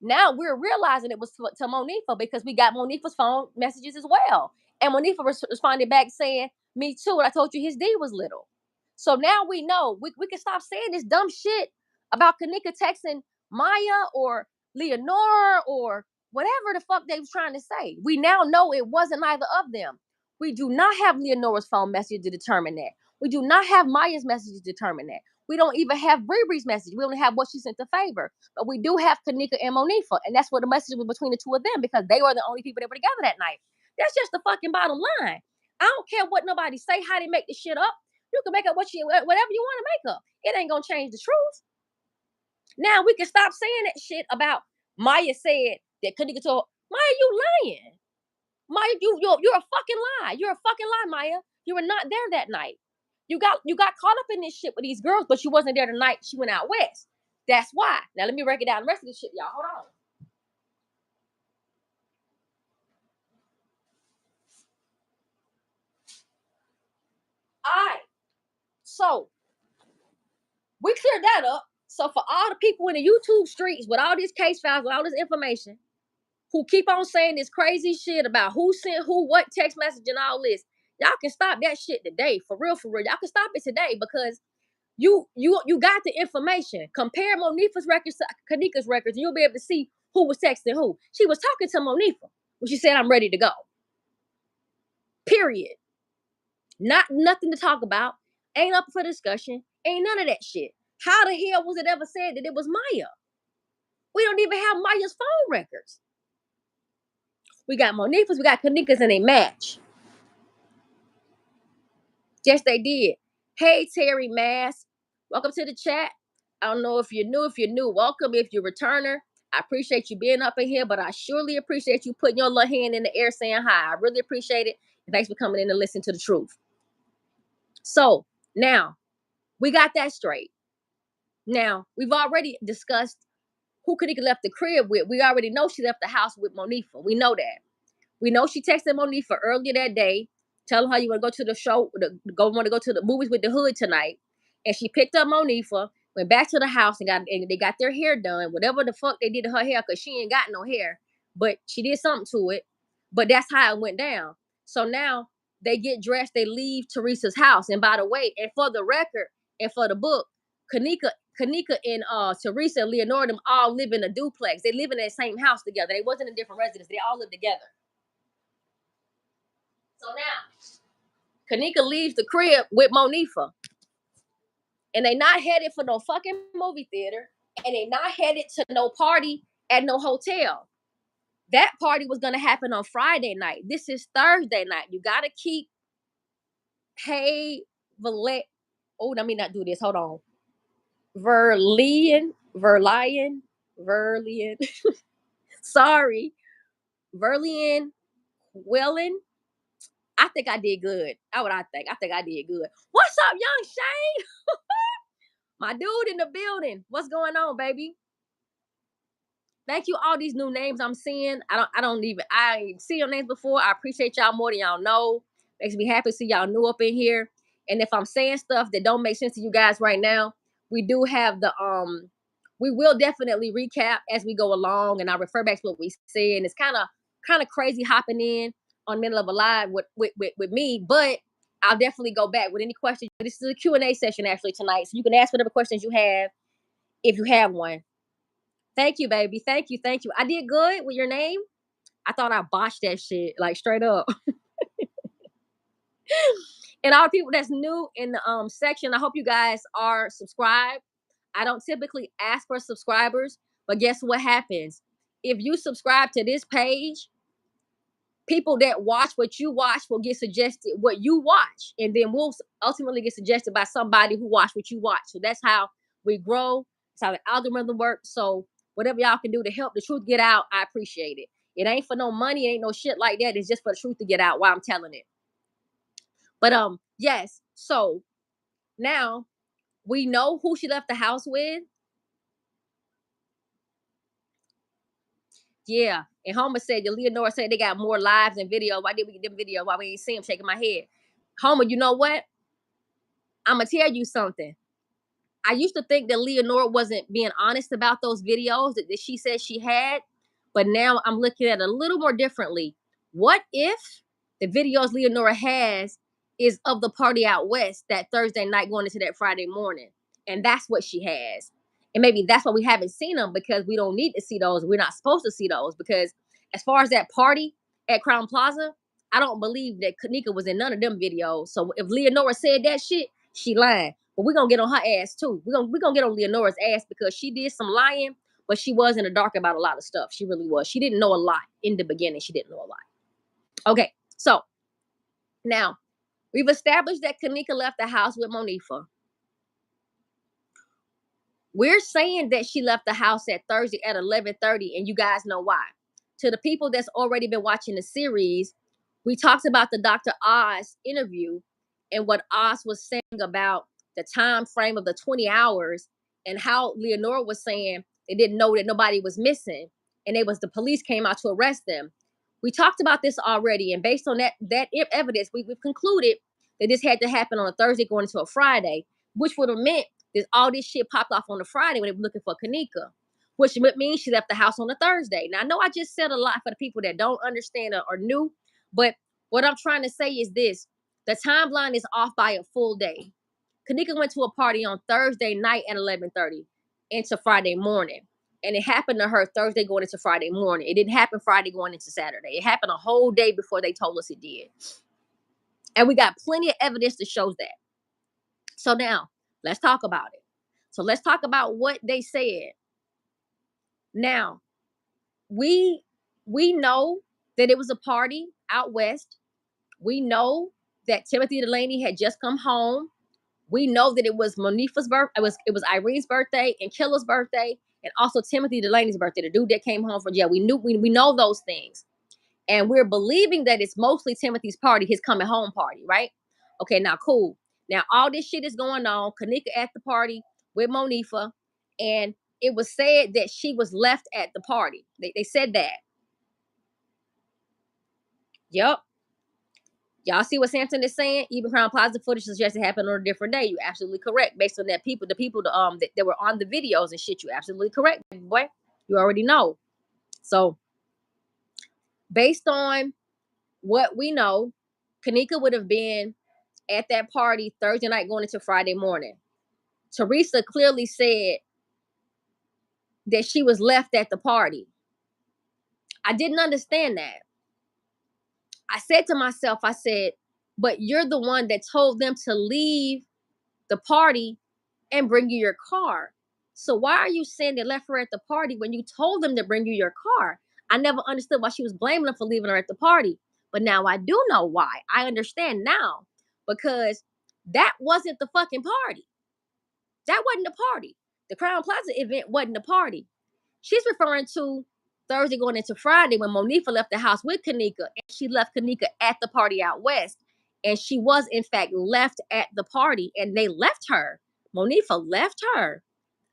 Now we're realizing it was to Monifa because we got Monifa's phone messages as well. And Monifa responded back saying, "Me too. And I told you his D was little." So now we know we can stop saying this dumb shit about Kenneka texting Maya or Leonora or whatever the fuck they was trying to say. We now know it wasn't either of them. We do not have Leonora's phone message to determine that. We do not have Maya's message to determine that. We don't even have Bree message. We only have what she sent to Favor. But we do have Kenneka and Monifa. And that's what the message was between the two of them, because they were the only people that were together that night. That's just the fucking bottom line. I don't care what nobody say, how they make this shit up. You can make up whatever you want to make up. It ain't gonna change the truth. Now we can stop saying that shit about Maya said that Kenneka told Maya, you lying. Maya, you're a fucking lie. You're a fucking lie, Maya. You were not there that night. You got caught up in this shit with these girls, but you wasn't there the night she went out west. That's why. Now let me break it down. The rest of this shit, y'all. Hold on. All right. So we cleared that up. So for all the people in the YouTube streets with all these case files, with all this information, who keep on saying this crazy shit about who sent who, what text message and all this, y'all can stop that shit today. For real, for real. Y'all can stop it today, because you got the information. Compare Monifa's records to Kenneka's records, and you'll be able to see who was texting who. She was talking to Monifa when she said, "I'm ready to go." Period. Nothing to talk about. Ain't up for discussion. Ain't none of that shit. How the hell was it ever said that it was Maya? We don't even have Maya's phone records. We got Monifa's, we got Kenneka's, and they match. Yes, they did. Hey, Terry Mass. Welcome to the chat. I don't know if you're new. If you're new, welcome. If you're a returner, I appreciate you being up in here, but I surely appreciate you putting your little hand in the air saying hi. I really appreciate it. And thanks for coming in to listen to the truth. So now we got that straight. Now we've already discussed who Kenneka left the crib with. We already know she left the house with Monifa. We know that. We know she texted Monifa earlier that day, telling her you want to go to the show, want to go to the movies with the hood tonight. And she picked up Monifa, went back to the house, and they got their hair done. Whatever the fuck they did to her hair, because she ain't got no hair, but she did something to it. But that's how it went down. So now they get dressed, they leave Teresa's house. And by the way, and for the record, and for the book, Kenneka and Teresa and Leonora, them all live in a duplex. They live in that same house together. They wasn't in different residences. They all live together. So now, Kenneka leaves the crib with Monifa, and they not headed for no fucking movie theater, and they not headed to no party at no hotel. That party was gonna happen on Friday night. This is Thursday night. You gotta keep hey Valet. Oh, let me not do this. Hold on. Verlian. Sorry. Verlian Wellen. I think I did good. That's what I think. I think I did good. What's up, young Shane? My dude in the building. What's going on, baby? Thank you. All these new names I'm seeing. I see your names before. I appreciate y'all more than y'all know. Makes me happy to see y'all new up in here. And if I'm saying stuff that don't make sense to you guys right now, we do have we will definitely recap as we go along, and I'll refer back to what we said. And it's kind of crazy hopping in on middle of a live with me, but I'll definitely go back with any questions. This is a Q&A session actually tonight, so you can ask whatever questions you have if you have one. Thank you, baby. Thank you. Thank you. I did good with your name. I thought I botched that shit, like straight up. And all the people that's new in the section, I hope you guys are subscribed. I don't typically ask for subscribers, but guess what happens? If you subscribe to this page, people that watch what you watch will get suggested what you watch, and then we'll ultimately get suggested by somebody who watched what you watch. So that's how we grow. That's how the algorithm works. So whatever y'all can do to help the truth get out, I appreciate it. It ain't for no money, it ain't no shit like that. It's just for the truth to get out while I'm telling it. But yes. So now we know who she left the house with. Yeah. And Homer said, Leonora said they got more lives and videos. Why did we get them videos? Why we ain't see them? Shaking my head. Homer, you know what? I'm gonna tell you something. I used to think that Leonora wasn't being honest about those videos that she said she had, but now I'm looking at it a little more differently. What if the videos Leonora has is of the party out west that Thursday night going into that Friday morning? And that's what she has. And maybe that's why we haven't seen them, because we don't need to see those. We're not supposed to see those, because as far as that party at Crown Plaza, I don't believe that Kenneka was in none of them videos. So if Leonora said that shit, she lying. But we're gonna get on her ass too. We're gonna get on Leonora's ass, because she did some lying, but she was in the dark about a lot of stuff. She really was. She didn't know a lot in the beginning. She didn't know a lot. Okay, so now we've established that Kenneka left the house with Monifa. We're saying that she left the house at Thursday at 11:30, and you guys know why. To the people that's already been watching the series, we talked about the Dr. Oz interview and what Oz was saying about the time frame of the 20 hours, and how Leonora was saying they didn't know that nobody was missing, and the police came out to arrest them. We talked about this already, and based on that evidence, we've concluded that this had to happen on a Thursday going into a Friday, which would have meant that all this shit popped off on a Friday when they were looking for Kenneka, which means she left the house on a Thursday. Now, I know I just said a lot for the people that don't understand or are new, but what I'm trying to say is this. The timeline is off by a full day. Kenneka went to a party on Thursday night at 11:30 into Friday morning. And it happened to her Thursday going into Friday morning. It didn't happen Friday going into Saturday. It happened a whole day before they told us it did. And we got plenty of evidence to show that. So now, let's talk about it. So let's talk about what they said. Now, we know that it was a party out west. We know that Timothy Delaney had just come home. We know that it was Monifa's birthday. It was Irene's birthday and Killa's birthday, and also Timothy Delaney's birthday, the dude that came home from jail. We know those things. And we're believing that it's mostly Timothy's party, his coming home party, right? Okay, now cool. Now all this shit is going on. Kenneka at the party with Monifa, and it was said that she was left at the party. They said that. Yep. Y'all see what Samson is saying? Even Crown Plaza footage suggests it happened on a different day. You're absolutely correct. Based on that, the people that were on the videos and shit, you're absolutely correct, boy. You already know. So, based on what we know, Kenneka would have been at that party Thursday night going into Friday morning. Teresa clearly said that she was left at the party. I didn't understand that. I said to myself, I said, but you're the one that told them to leave the party and bring you your car. So why are you saying they left her at the party when you told them to bring you your car? I never understood why she was blaming them for leaving her at the party. But now I do know why. I understand now. Because that wasn't the fucking party. That wasn't the party. The Crown Plaza event wasn't the party. She's referring to Thursday going into Friday when Monifa left the house with Kenneka, and she left Kenneka at the party out west. And she was, in fact, left at the party, and they left her. Monifa left her.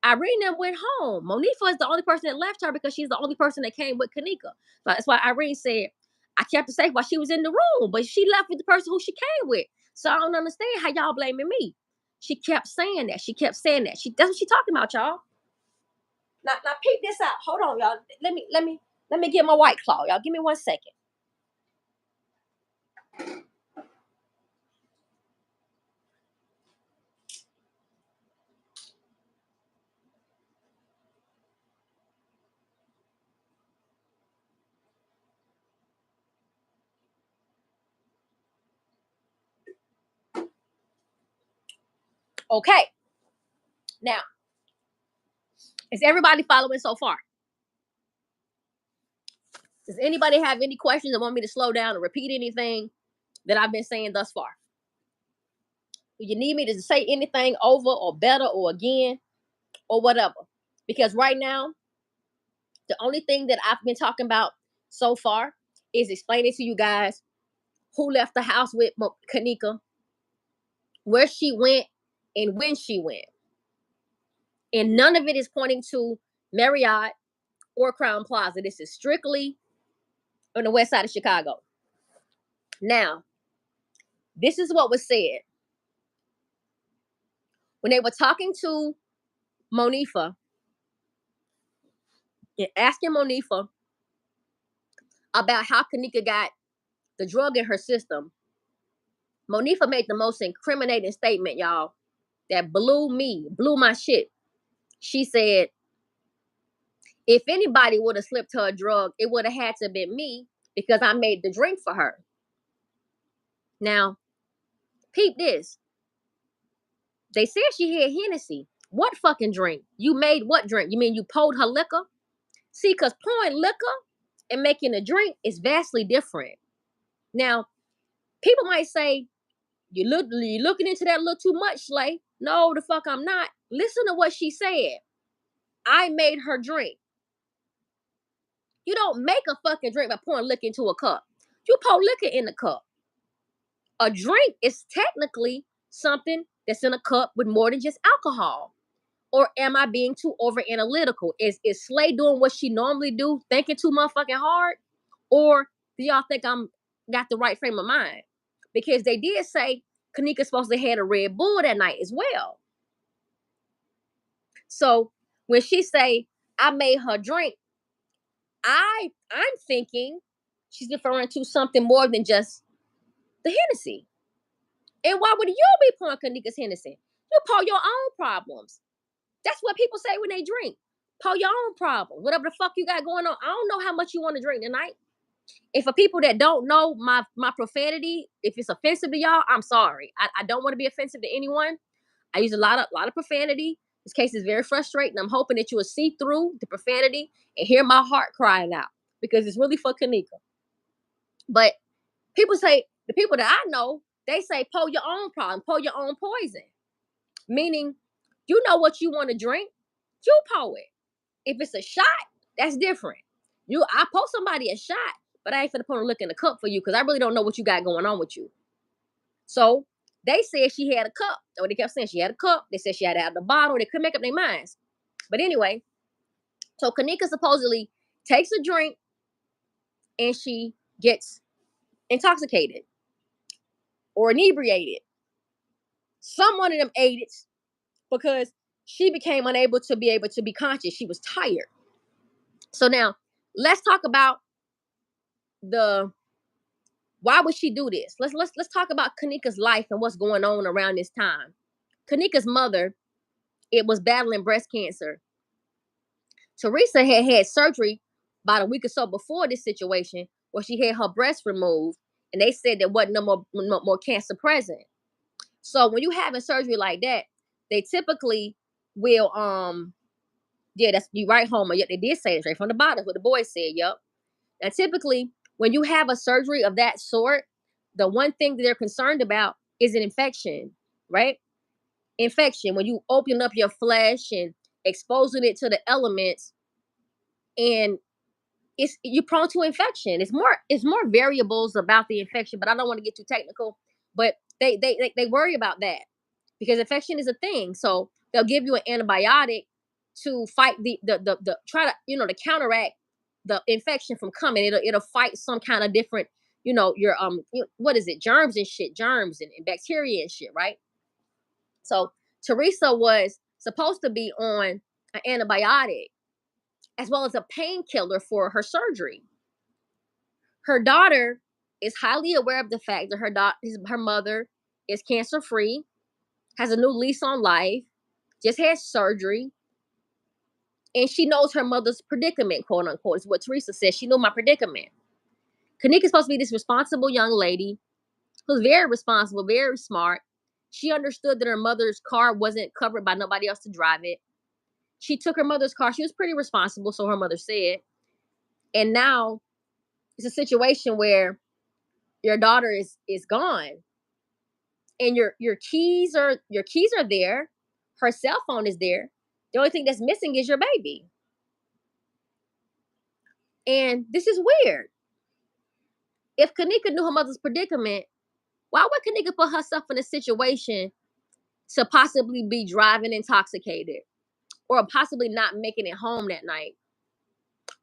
Irene then went home. Monifa is the only person that left her because she's the only person that came with Kenneka. So that's why Irene said, I kept her safe while she was in the room, but she left with the person who she came with. So I don't understand how y'all blaming me. She kept saying that. She kept saying that. That's what she talking about, y'all. Now peep this out. Hold on, y'all. Let me get my White Claw, y'all. Give me 1 second. Okay. Now, is everybody following so far? Does anybody have any questions or want me to slow down or repeat anything that I've been saying thus far? Do you need me to say anything over or better or again or whatever? Because right now, the only thing that I've been talking about so far is explaining to you guys who left the house with Kenneka, where she went, and when she went. And none of it is pointing to Marriott or Crown Plaza. This is strictly on the west side of Chicago. Now, this is what was said. When they were talking to Monifa and asking Monifa about how Kenneka got the drug in her system, Monifa made the most incriminating statement, y'all, that blew my shit. She said, if anybody would have slipped her a drug, it would have had to have been me because I made the drink for her. Now, peep this. They said she had Hennessy. What fucking drink? You made what drink? You mean you poured her liquor? See, because pouring liquor and making a drink is vastly different. Now, people might say, you're looking into that a little too much, Slay. No, the fuck I'm not. Listen to what she said. I made her drink. You don't make a fucking drink by pouring liquor into a cup. You pour liquor in the cup. A drink is technically something that's in a cup with more than just alcohol. Or am I being too over analytical? Is Slay doing what she normally do, thinking too motherfucking hard? Or do y'all think I'm got the right frame of mind? Because they did say Kenneka's supposed to have had a Red Bull that night as well. So when she say I made her drink, I'm thinking she's referring to something more than just the Hennessy. And why would you be pouring Kenneka's Hennessy? You pour your own problems. That's what people say when they drink. Pour your own problems. Whatever the fuck you got going on. I don't know how much you want to drink tonight. And for people that don't know my profanity, if it's offensive to y'all, I'm sorry. I don't want to be offensive to anyone. I use a lot of profanity. This case is very frustrating. I'm hoping that you will see through the profanity and hear my heart crying out because it's really for Kenneka. But people say, the people that I know, they say pour your own problem, pour your own poison. Meaning, you know what you want to drink, you pour it. If it's a shot, that's different. I pour somebody a shot, but I ain't finna put a look in the cup for you because I really don't know what you got going on with you. So they said she had a cup. Or they kept saying she had a cup. They said she had to have the bottle. They couldn't make up their minds. But anyway, so Kenneka supposedly takes a drink and she gets intoxicated or inebriated. Some one of them ate it because she became unable to be conscious. She was tired. So now let's talk about why would she do this? Let's talk about Kenneka's life and what's going on around this time. Kenneka's mother, it was battling breast cancer. Teresa had surgery about a week or so before this situation where she had her breast removed, and they said there wasn't no more cancer present. So when you having surgery like that, they typically will Yeah, that's you right, Homer. Yeah, they did say it straight from the bottom. What the boy said. Yep. And typically, when you have a surgery of that sort, the one thing that they're concerned about is an infection, right? Infection. When you open up your flesh and exposing it to the elements, and you're prone to infection. It's more variables about the infection, but I don't want to get too technical. But they worry about that because infection is a thing. So they'll give you an antibiotic to fight the try to to counteract the infection from coming. It'll fight some kind of different your what is it, germs and shit, germs and bacteria and shit, right? So Teresa was supposed to be on an antibiotic as well as a painkiller for her surgery. Her daughter is highly aware of the fact that her mother is cancer free, has a new lease on life, just had surgery, and she knows her mother's predicament, quote unquote, is what Teresa says. She knew my predicament. Kanika's supposed to be this responsible young lady who's very responsible, very smart. She understood that her mother's car wasn't covered by nobody else to drive it. She took her mother's car. She was pretty responsible, so her mother said. And now it's a situation where your daughter is gone, and your keys are there. Her cell phone is there. The only thing that's missing is your baby. And this is weird. If Kenneka knew her mother's predicament, why would Kenneka put herself in a situation to possibly be driving intoxicated or possibly not making it home that night?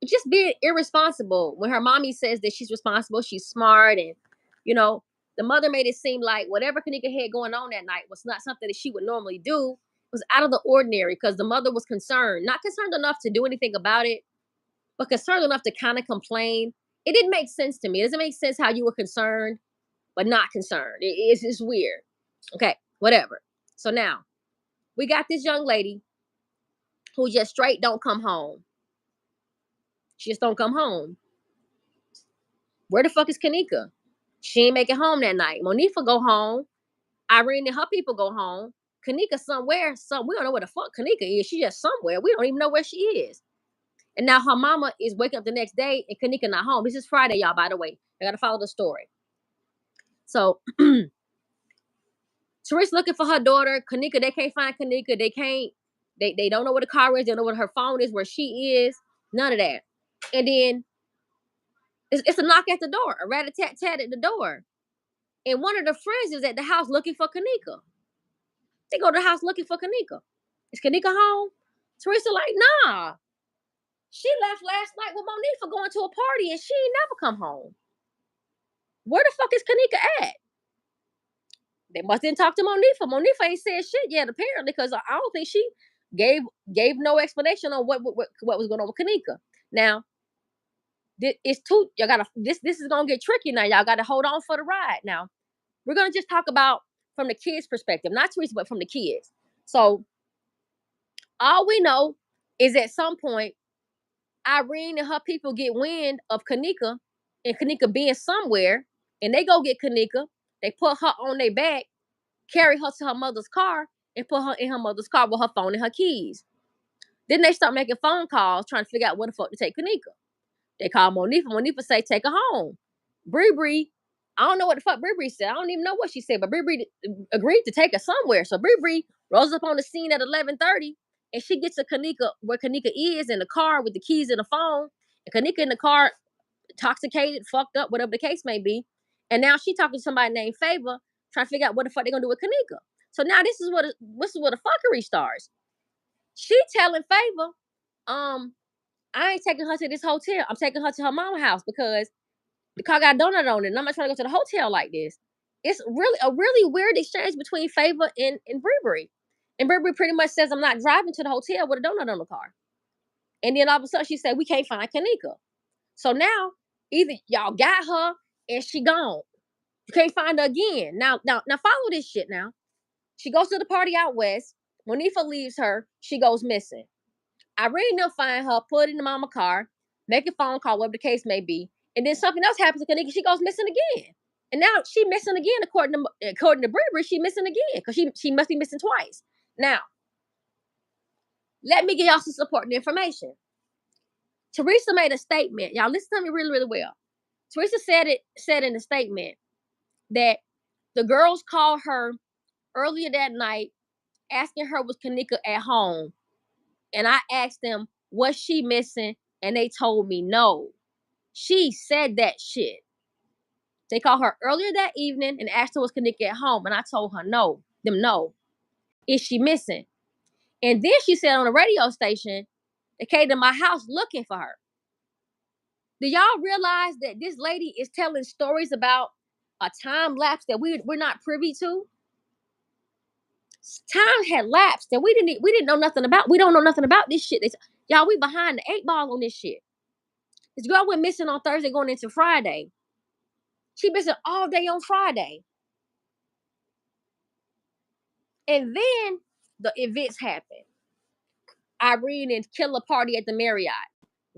Just being irresponsible when her mommy says that she's responsible, she's smart, and you know, the mother made it seem like whatever Kenneka had going on that night was not something that she would normally do. It was out of the ordinary because the mother was concerned, not concerned enough to do anything about it, but concerned enough to kind of complain. It didn't make sense to me. It doesn't make sense how you were concerned but not concerned. It's just weird. Okay, whatever. So now we got this young lady who just straight don't come home. She just don't come home. Where the fuck is Kenneka? She ain't make it home that night. Monifa go home. Irene and her people go home. Kenneka somewhere. We don't know where the fuck Kenneka is. She just somewhere. We don't even know where she is. And now her mama is waking up the next day and Kenneka not home. This is Friday, y'all, by the way. I gotta follow the story. So Teresa looking for her daughter. Kenneka, they can't find Kenneka. They don't know where the car is. They don't know where her phone is, where she is. None of that. And then it's a knock at the door, a rat-a-tat-tat at the door. And one of the friends is at the house looking for Kenneka. They go to the house looking for Kenneka. Is Kenneka home? Teresa like, nah. She left last night with Monifa going to a party and she ain't never come home. Where the fuck is Kenneka at? They must didn't talk to Monifa. Monifa ain't said shit yet, apparently, because I don't think she gave no explanation on what was going on with Kenneka. Now, it's too y'all gotta this is gonna get tricky now. Y'all gotta hold on for the ride. Now, we're gonna just talk about from the kids' perspective, not Teresa, but from the kids. So all we know is at some point, Irene and her people get wind of Kenneka and Kenneka being somewhere, and they go get Kenneka. They put her on their back, carry her to her mother's car, and put her in her mother's car with her phone and her keys. Then they start making phone calls trying to figure out where the fuck to take Kenneka. They call Monifa. Monifa say, take her home. Bree, I don't know what the fuck Bree said. I don't even know what she said, but Bree agreed to take her somewhere. So Bree rolls up on the scene at 11:30, and she gets to Kenneka, where Kenneka is, in the car with the keys and the phone. And Kenneka in the car, intoxicated, fucked up, whatever the case may be. And now she talking to somebody named Favor, trying to figure out what the fuck they're gonna do with Kenneka. So now this is where the fuckery starts. She telling Favor, I ain't taking her to this hotel. I'm taking her to her mama's house because the car got a donut on it, and I'm not trying to go to the hotel like this. It's really a really weird exchange between Favor and Bree. And Bree pretty much says, I'm not driving to the hotel with a donut on the car. And then all of a sudden she said, we can't find Kenneka. So now either y'all got her and she gone. You can't find her again. Now follow this shit now. She goes to the party out west. Monifa leaves her. She goes missing. Irene will find her, put it in the mama car, make a phone call, whatever the case may be. And then something else happens to Kenneka. She goes missing again. And now she missing again, according to Bree, she missing again because she must be missing twice. Now, Let me give y'all some supporting information. Teresa made a statement. Y'all listen to me really, really well. Teresa said in the statement that the girls called her earlier that night asking her was Kenneka at home. And I asked them, was she missing? And they told me no. She said that shit. They called her earlier that evening and asked her was Kenneka at home. And I told her no. No. Is she missing? And then she said on the radio station, they came to my house looking for her. Do y'all realize that this lady is telling stories about a time lapse that we're not privy to? Time had lapsed that we didn't know nothing about. We don't know nothing about this shit. Y'all, we behind the 8 ball on this shit. This girl went missing on Thursday going into Friday. She missing all day on Friday. And then the events happened. Irene and killer party at the Marriott.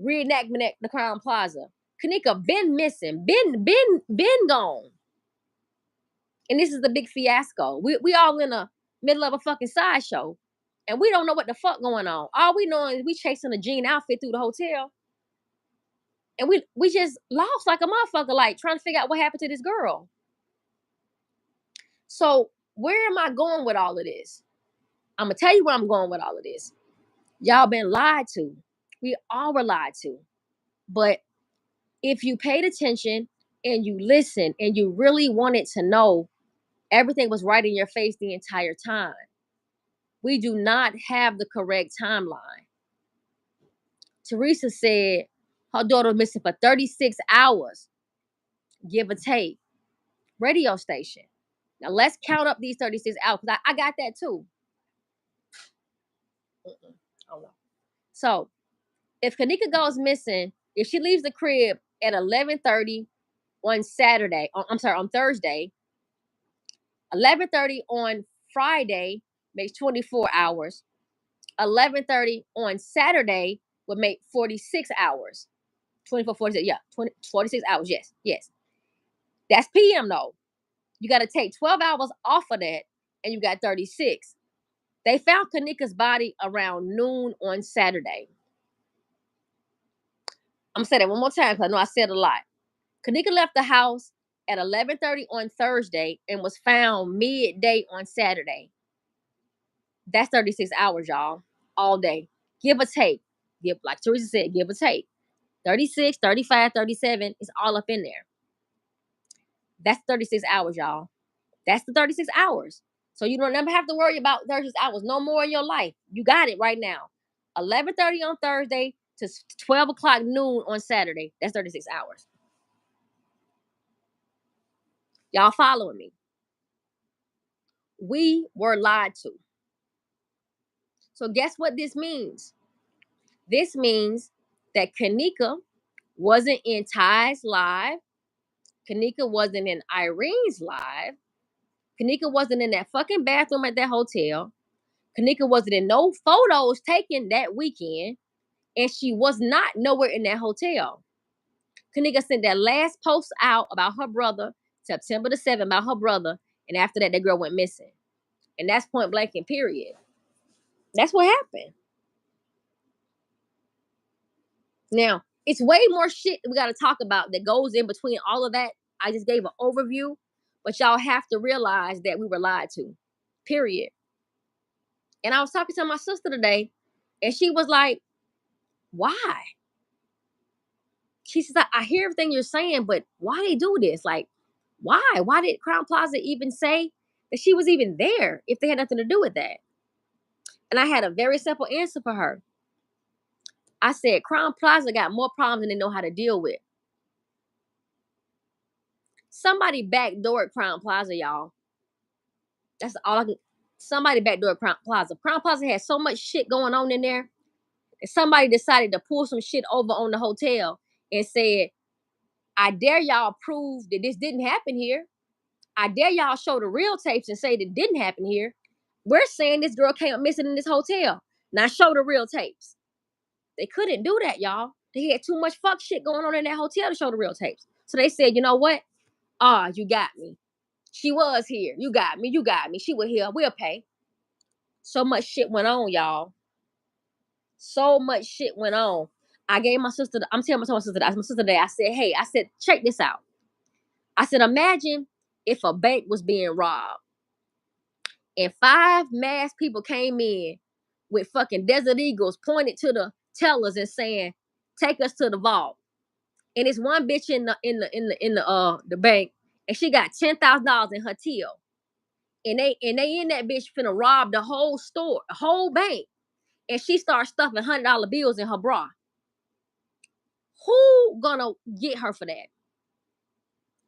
Reenactment at the Crown Plaza. Kenneka been missing. Been gone. And this is the big fiasco. We all in the middle of a fucking sideshow. And we don't know what the fuck going on. All we know is we chasing a jean outfit through the hotel. And we just lost like a motherfucker, like trying to figure out what happened to this girl. So where am I going with all of this? I'm going to tell you where I'm going with all of this. Y'all been lied to. We all were lied to. But if you paid attention and you listened and you really wanted to know, everything was right in your face the entire time. We do not have the correct timeline. Teresa said her daughter was missing for 36 hours, give or take. Radio station. Now let's count up these 36 hours. I got that too. Hold on. So if Kenneka goes missing, if she leaves the crib at 11:30 on Saturday, on Thursday, 11:30 on Friday makes 24 hours. 11:30 on Saturday would make 46 hours. 24, 46, yeah, 46 hours, yes. That's PM though. You got to take 12 hours off of that and you got 36. They found Kenneka's body around noon on Saturday. I'm going to say that one more time because I know I said a lot. Kenneka left the house at 11:30 on Thursday and was found midday on Saturday. That's 36 hours, y'all, all day. Give or take. Like Teresa said, give or take. 36, 35, 37, it's all up in there. That's 36 hours, y'all. That's the 36 hours. So you don't never have to worry about 36 hours no more in your life. You got it right now. 11:30 on Thursday to 12 o'clock noon on Saturday. That's 36 hours. Y'all following me? We were lied to. So guess what this means? This means that Kenneka wasn't in Ty's live. Kenneka wasn't in Irene's live. Kenneka wasn't in that fucking bathroom at that hotel. Kenneka wasn't in no photos taken that weekend. And she was not nowhere in that hotel. Kenneka sent that last post out about her brother, September the 7th, about her brother. And after that girl went missing. And that's point blank and period. That's what happened. Now, it's way more shit we got to talk about that goes in between all of that. I just gave an overview. But y'all have to realize that we were lied to. Period. And I was talking to my sister today. And she was like, why? She says, I hear everything you're saying, but why they do this? Like, why? Why did Crown Plaza even say that she was even there if they had nothing to do with that? And I had a very simple answer for her. I said, Crown Plaza got more problems than they know how to deal with. Somebody backdoored Crown Plaza, y'all. That's all I can. Somebody backdoored Crown Plaza. Crown Plaza had so much shit going on in there. And somebody decided to pull some shit over on the hotel and said, I dare y'all prove that this didn't happen here. I dare y'all show the real tapes and say that it didn't happen here. We're saying this girl came up missing in this hotel. Now show the real tapes. They couldn't do that, y'all. They had too much fuck shit going on in that hotel to show the real tapes. So they said, you know what? You got me. She was here. You got me. She was here. We'll pay. So much shit went on, y'all. So much shit went on. I gave my sister, I'm telling my sister, my sister today, I said, hey, I said, check this out. I said, imagine if a bank was being robbed and 5 masked people came in with fucking Desert Eagles pointed to the tellers and saying, take us to the vault. And it's one bitch in the bank, and she got $10,000 in her till. And they in that bitch finna rob the whole store, the whole bank. And she starts stuffing $100 bills in her bra. Who gonna get her for that?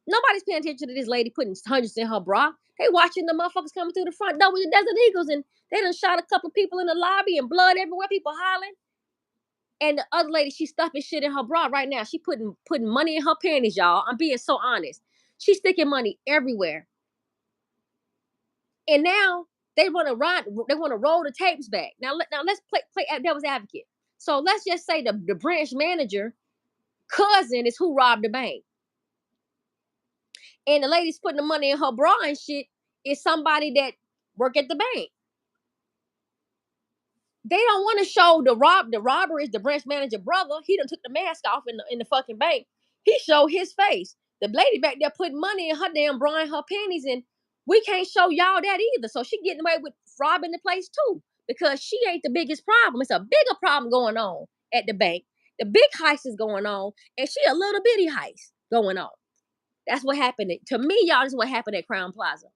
Nobody's paying attention to this lady putting hundreds in her bra. They watching the motherfuckers coming through the front door with the Desert Eagles, and they done shot a couple people in the lobby and blood everywhere, people hollering. And the other lady, she stuffing shit in her bra right now. She putting money in her panties, y'all. I'm being so honest. She's sticking money everywhere. And now they want to roll the tapes back. Now let's play devil's advocate. So let's just say the branch manager cousin is who robbed the bank. And the lady's putting the money in her bra and shit is somebody that work at the bank. They don't want to show the robber is the branch manager brother. He done took the mask off in the fucking bank. He showed his face. The lady back there putting money in her damn bra and her panties, and we can't show y'all that either. So she getting away with robbing the place too, because she ain't the biggest problem. It's a bigger problem going on at the bank. The big heist is going on, and she a little bitty heist going on. That's what happened. To me, y'all, this is what happened at Crown Plaza.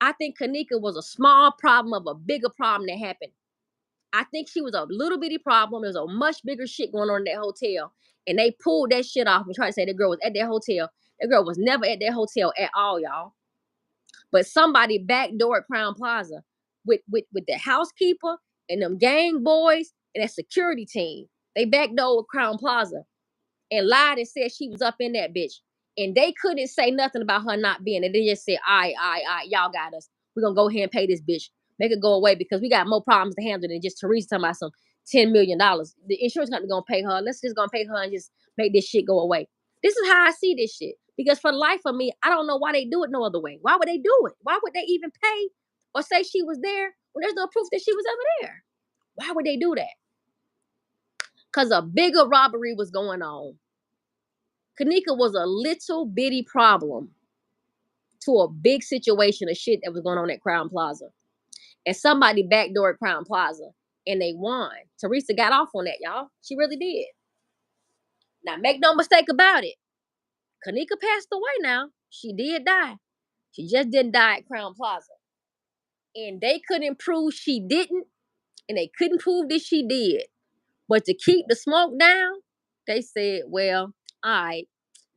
I think Kenneka was a small problem of a bigger problem that happened. I think she was a little bitty problem. There was a much bigger shit going on in that hotel. And they pulled that shit off and tried to say the girl was at that hotel. That girl was never at that hotel at all, y'all. But somebody backdoored Crown Plaza with the housekeeper and them gang boys and that security team. They backdoored Crown Plaza and lied and said she was up in that bitch. And they couldn't say nothing about her not being there. They just said, all right, y'all got us. We're going to go ahead and pay this bitch. Make it go away because we got more problems to handle than just Teresa talking about some $10 million. The insurance company going to pay her. Let's just going to pay her and just make this shit go away. This is how I see this shit. Because for the life of me, I don't know why they do it no other way. Why would they do it? Why would they even pay or say she was there when there's no proof that she was ever there? Why would they do that? Because a bigger robbery was going on. Kenneka was a little bitty problem to a big situation of shit that was going on at Crown Plaza. And somebody backdoored Crown Plaza and they won. Teresa got off on that, y'all. She really did. Now, make no mistake about it. Kenneka passed away now. She did die. She just didn't die at Crown Plaza. And they couldn't prove she didn't, and they couldn't prove that she did. But to keep the smoke down, they said, well, all right,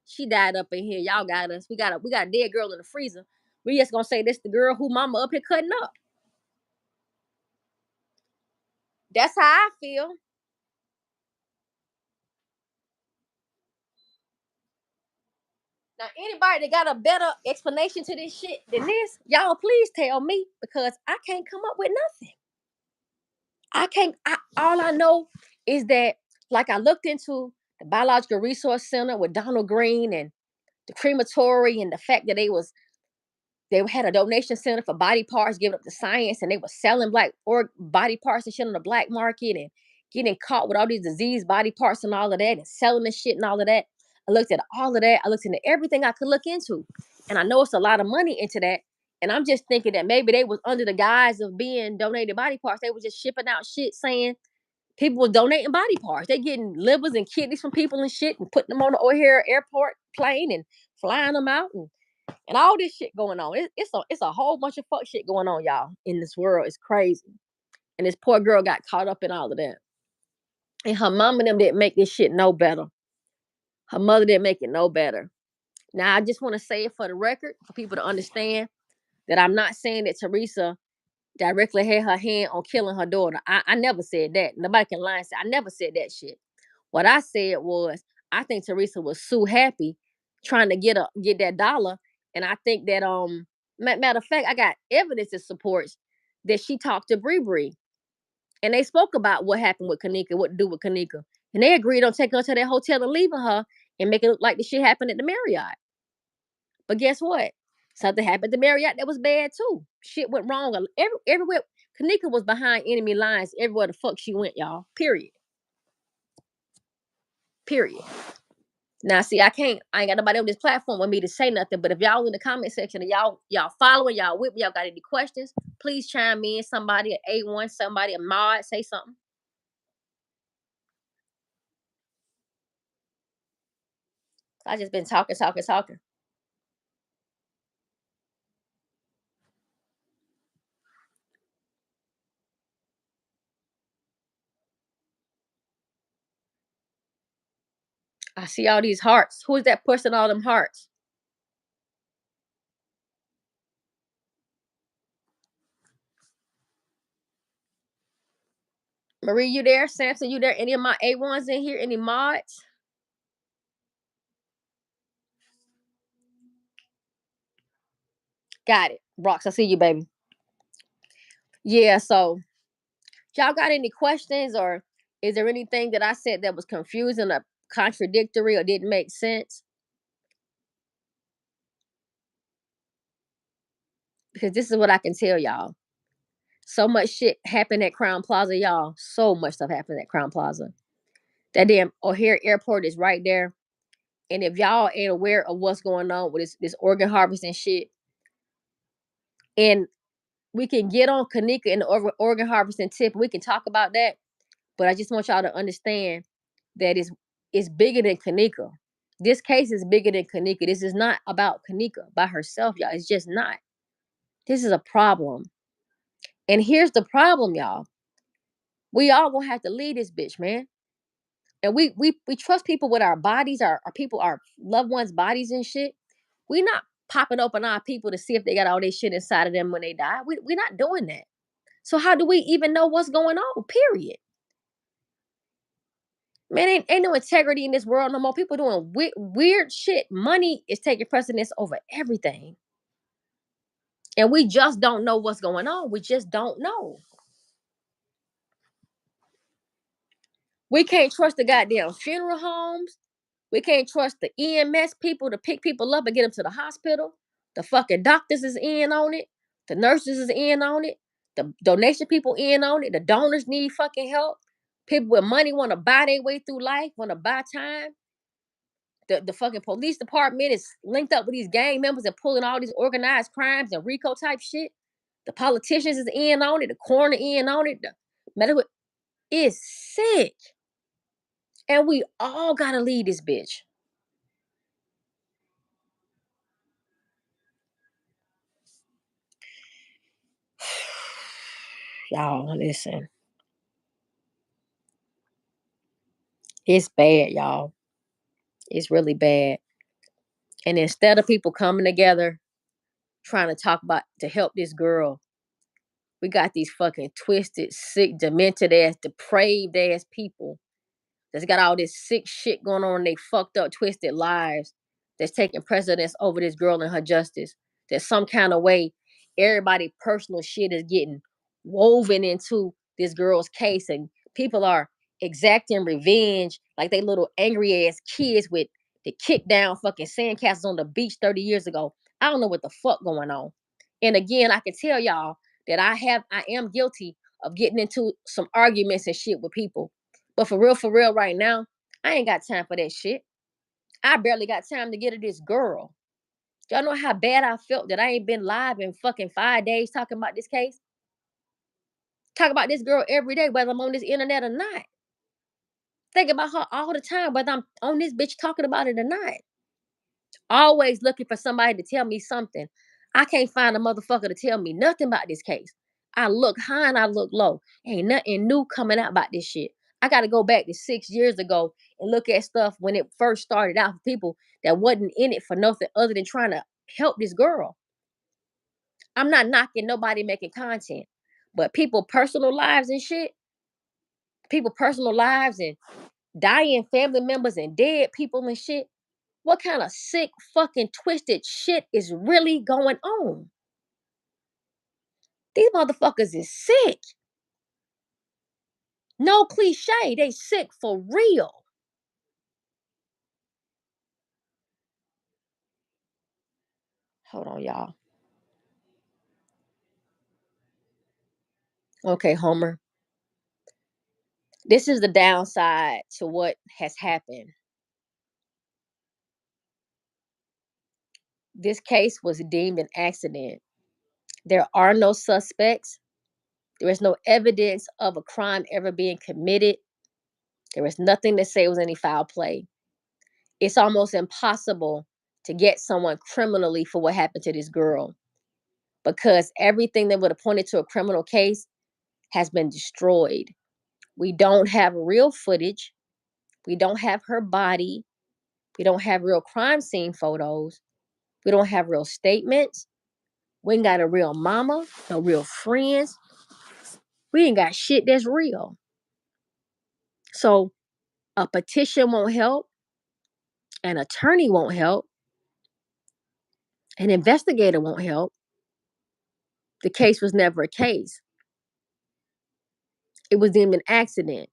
she died up in here. Y'all got us. We got a dead girl in the freezer. We just gonna say this the girl who mama up here cutting up. That's how I feel. Now, anybody that got a better explanation to this shit than this, y'all please tell me because I can't come up with nothing. I can't. All I know is that, like, I looked into the Biological Resource Center with Donald Green and the crematory and the fact that they had a donation center for body parts, giving up to science, and they were selling black or body parts and shit on the black market and getting caught with all these diseased body parts and all of that and selling the shit and all of that. I looked at all of that. I looked into everything I could look into. And I know it's a lot of money into that. And I'm just thinking that maybe they was under the guise of being donated body parts. They were just shipping out shit saying people were donating body parts. They getting livers and kidneys from people and shit and putting them on the O'Hare airport plane and flying them out and all this shit going on. It's a whole bunch of fuck shit going on, y'all, in this world. It's crazy. And this poor girl got caught up in all of that. And her mom and them didn't make this shit no better. Her mother didn't make it no better. Now, I just want to say it for the record, for people to understand that I'm not saying that Teresa directly had her hand on killing her daughter. I never said that. Nobody can lie and say, I never said that shit. What I said was, I think Teresa was so happy trying to get that dollar. And I think that, matter of fact, I got evidence that supports that she talked to Bree. And they spoke about what happened with Kenneka, what to do with Kenneka. And they agreed on taking her to that hotel and leaving her and making it look like the shit happened at the Marriott. But guess what? Something happened to Marriott that was bad too. Shit went wrong everywhere. Kenneka was behind enemy lines everywhere the fuck she went, y'all. Period. Period. Now, see, I ain't got nobody on this platform with me to say nothing. But if y'all in the comment section and y'all following, y'all with me, y'all got any questions, please chime in. Somebody at A1, somebody a mod, say something. I just been talking. I see all these hearts. Who is that pushing all them hearts? Marie, you there? Samson, you there? Any of my A1s in here? Any mods? Got it. Brox, I see you, baby. Yeah, so y'all got any questions, or is there anything that I said that was confusing or contradictory or didn't make sense? Because this is what I can tell y'all. So much shit happened at Crown Plaza, y'all. So much stuff happened at Crown Plaza. That damn O'Hare Airport is right there. And if y'all ain't aware of what's going on with this organ harvesting shit, and we can get on Kenneka and the organ harvesting tip, we can talk about that. But I just want y'all to understand that it's bigger than Kenneka. This case is bigger than Kenneka. This is not about Kenneka by herself, y'all. It's just not. This is a problem. And here's the problem, y'all. We all gonna have to leave this bitch, man. And we trust people with our bodies, our people, our loved ones' bodies and shit. We not popping open our people to see if they got all this shit inside of them when they die. We not doing that. So how do we even know what's going on? Period. Man, ain't no integrity in this world no more. People doing weird shit. Money is taking precedence over everything. And we just don't know what's going on. We just don't know. We can't trust the goddamn funeral homes. We can't trust the EMS people to pick people up and get them to the hospital. The fucking doctors is in on it. The nurses is in on it. The donation people in on it. The donors need fucking help. People with money want to buy their way through life, want to buy time. The fucking police department is linked up with these gang members and pulling all these organized crimes and RICO type shit. The politicians is in on it. The coroner in on it. The medical is sick. And we all gotta leave this bitch. Y'all, listen. It's bad, y'all. It's really bad. And instead of people coming together trying to talk about to help this girl, we got these fucking twisted, sick, demented ass, depraved ass people that's got all this sick shit going on in they fucked up, twisted lives that's taking precedence over this girl and her justice. That some kind of way, everybody personal shit is getting woven into this girl's case, and people are exacting revenge like they little angry ass kids with the kick down fucking sandcastles on the beach 30 years ago. I don't know what the fuck going on. And again, I can tell y'all that I am guilty of getting into some arguments and shit with people. But for real, right now, I ain't got time for that shit. I barely got time to get to this girl. Y'all know how bad I felt that I ain't been live in fucking 5 days talking about this case? Talk about this girl every day, whether I'm on this internet or not. Think about her all the time, whether I'm on this bitch talking about it or not. Always looking for somebody to tell me something. I can't find a motherfucker to tell me nothing about this case. I look high and I look low. Ain't nothing new coming out about this shit. I got to go back to 6 years ago and look at stuff when it first started out for people that wasn't in it for nothing other than trying to help this girl. I'm not knocking nobody making content, but people personal lives and shit, people personal lives and dying family members and dead people and shit. What kind of sick, fucking twisted shit is really going on? These motherfuckers is sick. No cliche. They sick for real. Hold on, y'all. Okay, Homer. This is the downside to what has happened. This case was deemed an accident. There are no suspects. There is no evidence of a crime ever being committed. There is nothing to say it was any foul play. It's almost impossible to get someone criminally for what happened to this girl because everything that would have pointed to a criminal case has been destroyed. We don't have real footage. We don't have her body. We don't have real crime scene photos. We don't have real statements. We ain't got a real mama, no real friends. We ain't got shit that's real. So a petition won't help. An attorney won't help. An investigator won't help. The case was never a case. It was deemed an accident.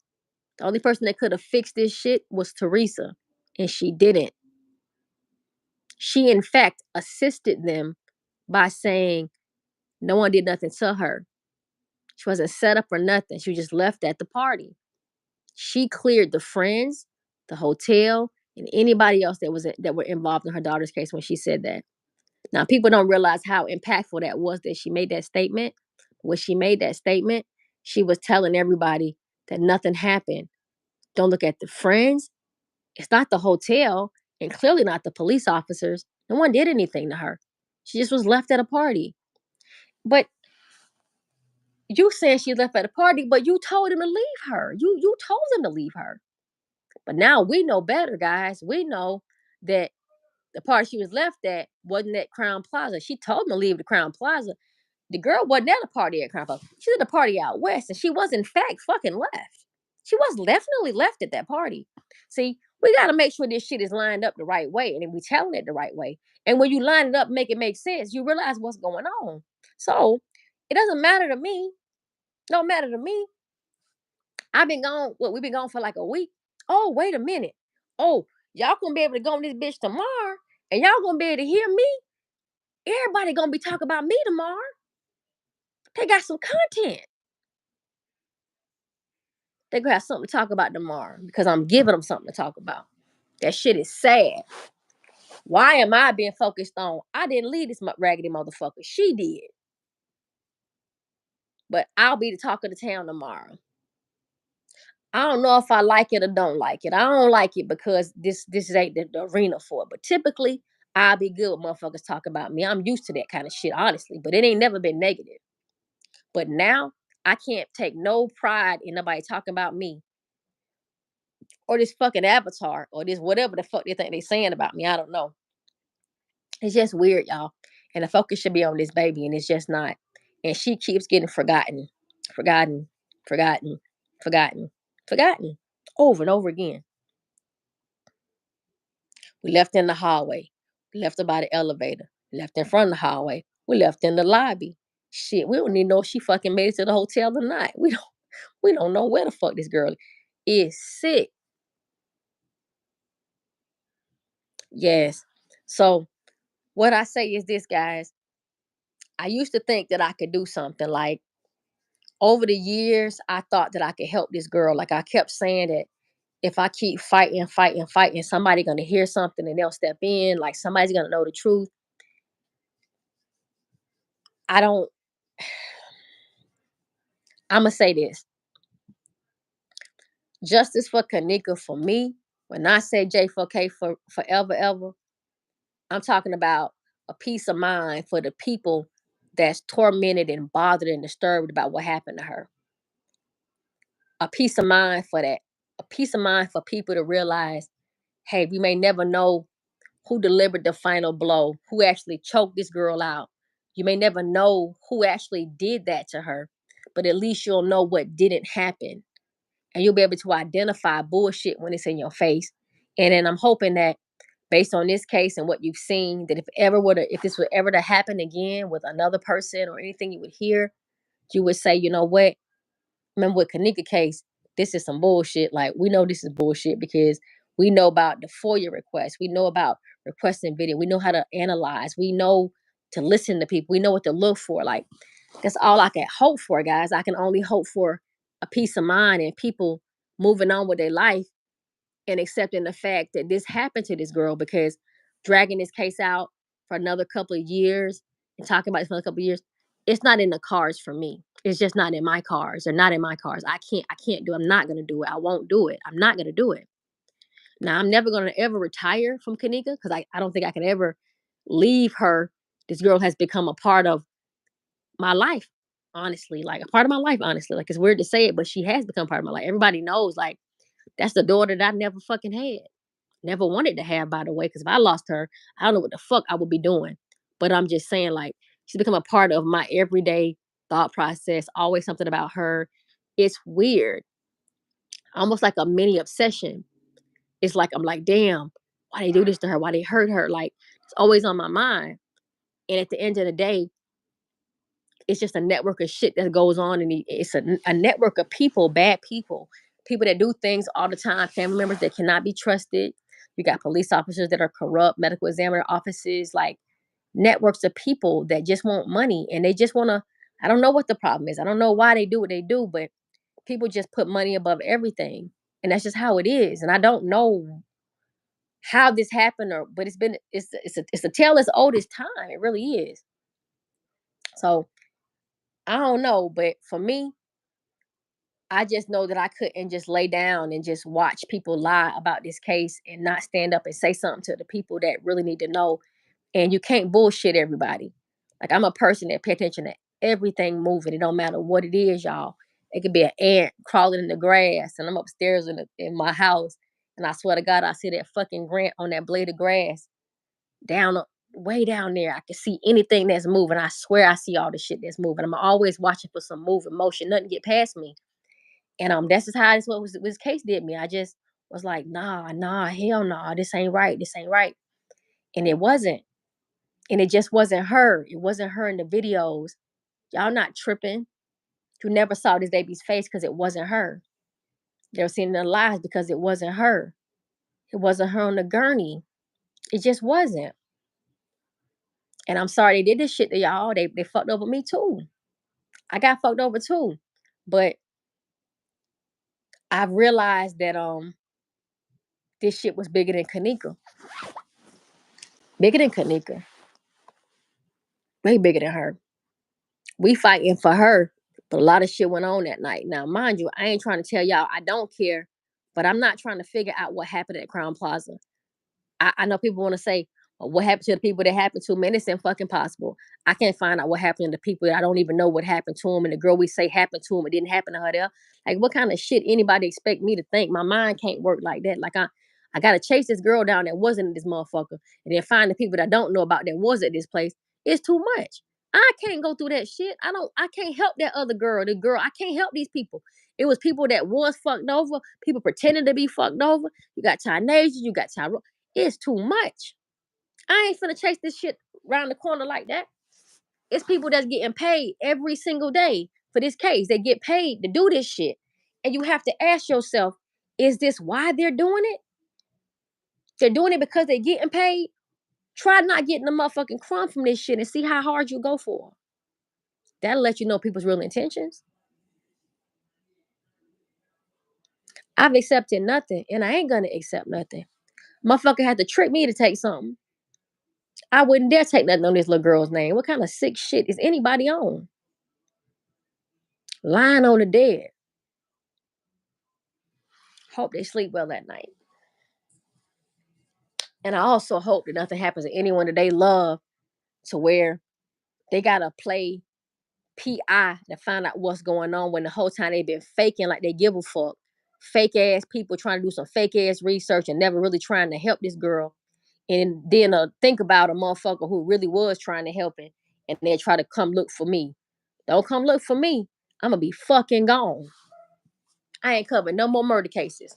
The only person that could have fixed this shit was Teresa, and she didn't. She, in fact, assisted them by saying no one did nothing to her. She wasn't set up or nothing. She was just left at the party. She cleared the friends, the hotel, and anybody else that were involved in her daughter's case when she said that. Now, people don't realize how impactful that was that she made that statement. When she made that statement, she was telling everybody that nothing happened. Don't look at the friends. It's not the hotel, and clearly not the police officers. No one did anything to her. She just was left at a party. But you saying she left at a party, but you told him to leave her. You told him to leave her. But now we know better, guys. We know that the part she was left at wasn't at Crown Plaza. She told him to leave the Crown Plaza. The girl wasn't at a party at Crown Plaza. She was at a party out west, and she was in fact fucking left. She was definitely left at that party. See, we got to make sure this shit is lined up the right way, and we telling it the right way. And when you line it up, make it make sense, you realize what's going on. So it doesn't matter to me. Don't matter to me. I've been gone. What, we've been gone for like a week. Oh, wait a minute. Oh, y'all gonna be able to go on this bitch tomorrow, and y'all gonna be able to hear me. Everybody gonna be talking about me tomorrow. They got some content. They gonna have something to talk about tomorrow because I'm giving them something to talk about. That shit is sad. Why am I being focused on? I didn't leave this raggedy motherfucker. She did. But I'll be the talk of the town tomorrow. I don't know if I like it or don't like it. I don't like it because this ain't the arena for it. But typically, I'll be good with motherfuckers talking about me. I'm used to that kind of shit, honestly. But it ain't never been negative. But now I can't take no pride in nobody talking about me or this fucking avatar or this whatever the fuck they think they saying about me. I don't know. It's just weird, y'all. And the focus should be on this baby, and it's just not. And she keeps getting forgotten, forgotten, forgotten, forgotten, forgotten over and over again. We left in the hallway. We left her by the elevator. We left in front of the hallway. We left in the lobby. Shit, we don't even know if she fucking made it to the hotel or not. We don't know where the fuck this girl is. Sick. Yes. So what I say is this, guys. I used to think that I could do something. Like over the years, I thought that I could help this girl. Like I kept saying that if I keep fighting, fighting, fighting, somebody gonna hear something and they'll step in. Like somebody's gonna know the truth. I don't. I'm gonna say this: justice for Kenneka for me. When I say J4K for forever, ever, I'm talking about a peace of mind for the people that's tormented and bothered and disturbed about what happened to her. A peace of mind for that. A peace of mind for people to realize, hey, we may never know who delivered the final blow, who actually choked this girl out. You may never know who actually did that to her, but at least you'll know what didn't happen. And you'll be able to identify bullshit when it's in your face. And then I'm hoping that based on this case and what you've seen, that if this were ever to happen again with another person or anything you would hear, you would say, you know what? Remember with Kenneka case, this is some bullshit. Like we know this is bullshit because we know about the FOIA request. We know about requesting video. We know how to analyze. We know to listen to people. We know what to look for. Like that's all I can hope for, guys. I can only hope for a peace of mind and people moving on with their life and accepting the fact that this happened to this girl, because dragging this case out for another couple of years and talking about it for a couple of years, it's not in the cards for me. It's just not in my cards. They're not in my cards. I can't do it. I'm not gonna do it. I won't do it. I'm not gonna do it. Now I'm never gonna ever retire from Kenneka, because I don't think I can ever leave her. This girl has become a part of my life, honestly. Like a part of my life, honestly. Like it's weird to say it, but she has become part of my life. Everybody knows, like, that's the daughter that I never fucking had. Never wanted to have, by the way, because if I lost her, I don't know what the fuck I would be doing. But I'm just saying, like, she's become a part of my everyday thought process. Always something about her. It's weird, almost like a mini obsession. It's like I'm like, damn, why they do this to her? Why they hurt her? Like, it's always on my mind. And at the end of the day, it's just a network of shit that goes on, and it's a network of people, bad people that do things all the time, family members that cannot be trusted. You got police officers that are corrupt, medical examiner offices, like networks of people that just want money, and they just want to. I don't know what the problem is. I don't know why they do what they do, but people just put money above everything, and that's just how it is. And I don't know how this happened, or but it's a tale as old as time. It really is. So I don't know, but for me, I just know that I couldn't just lay down and just watch people lie about this case and not stand up and say something to the people that really need to know. And you can't bullshit everybody. Like I'm a person that pay attention to everything moving. It don't matter what it is, y'all. It could be an ant crawling in the grass, and I'm upstairs in my house, and I swear to God, I see that fucking grant on that blade of grass down way down there. I can see anything that's moving. I swear I see all the shit that's moving. I'm always watching for some moving motion. Nothing get past me. And that's just how this what was this case did me. I just was like, nah, hell nah, this ain't right. This ain't right. And it wasn't. And it just wasn't her. It wasn't her in the videos. Y'all not tripping. You never saw this baby's face because it wasn't her. They were seeing the lies because it wasn't her. It wasn't her on the gurney. It just wasn't. And I'm sorry they did this shit to y'all. They fucked over me too. I got fucked over too. But I've realized that this shit was bigger than Kenneka. Bigger than Kenneka. Way bigger than her. We fighting for her, but a lot of shit went on that night. Now, mind you, I ain't trying to tell y'all I don't care, but I'm not trying to figure out what happened at Crown Plaza. I know people want to say, well, what happened to the people that happened to, man, it's fucking possible. I can't find out what happened to the people that I don't even know what happened to them. And the girl we say happened to them, it didn't happen to her there. Like, what kind of shit anybody expect me to think? My mind can't work like that. Like, I got to chase this girl down that wasn't in this motherfucker and then find the people that I don't know about that was at this place. It's too much. I can't go through that shit. I can't help that other girl, the girl. I can't help these people. It was people that was fucked over, people pretending to be fucked over. You got teenagers, you got child. It's too much. I ain't finna chase this shit around the corner like that. It's people that's getting paid every single day for this case. They get paid to do this shit. And you have to ask yourself, is this why they're doing it? They're doing it because they're getting paid? Try not getting a motherfucking crumb from this shit and see how hard you go for. That'll let you know people's real intentions. I've accepted nothing and I ain't gonna accept nothing. Motherfucker had to trick me to take something. I wouldn't dare take nothing on this little girl's name. What kind of sick shit is anybody on? Lying on the dead. Hope they sleep well that night. And I also hope that nothing happens to anyone that they love to where they gotta play PI to find out what's going on when the whole time they've been faking like they give a fuck. Fake ass people trying to do some fake ass research and never really trying to help this girl. And then think about a motherfucker who really was trying to help him and they try to come look for me. Don't come look for me. I'm gonna be fucking gone. I ain't covering no more murder cases.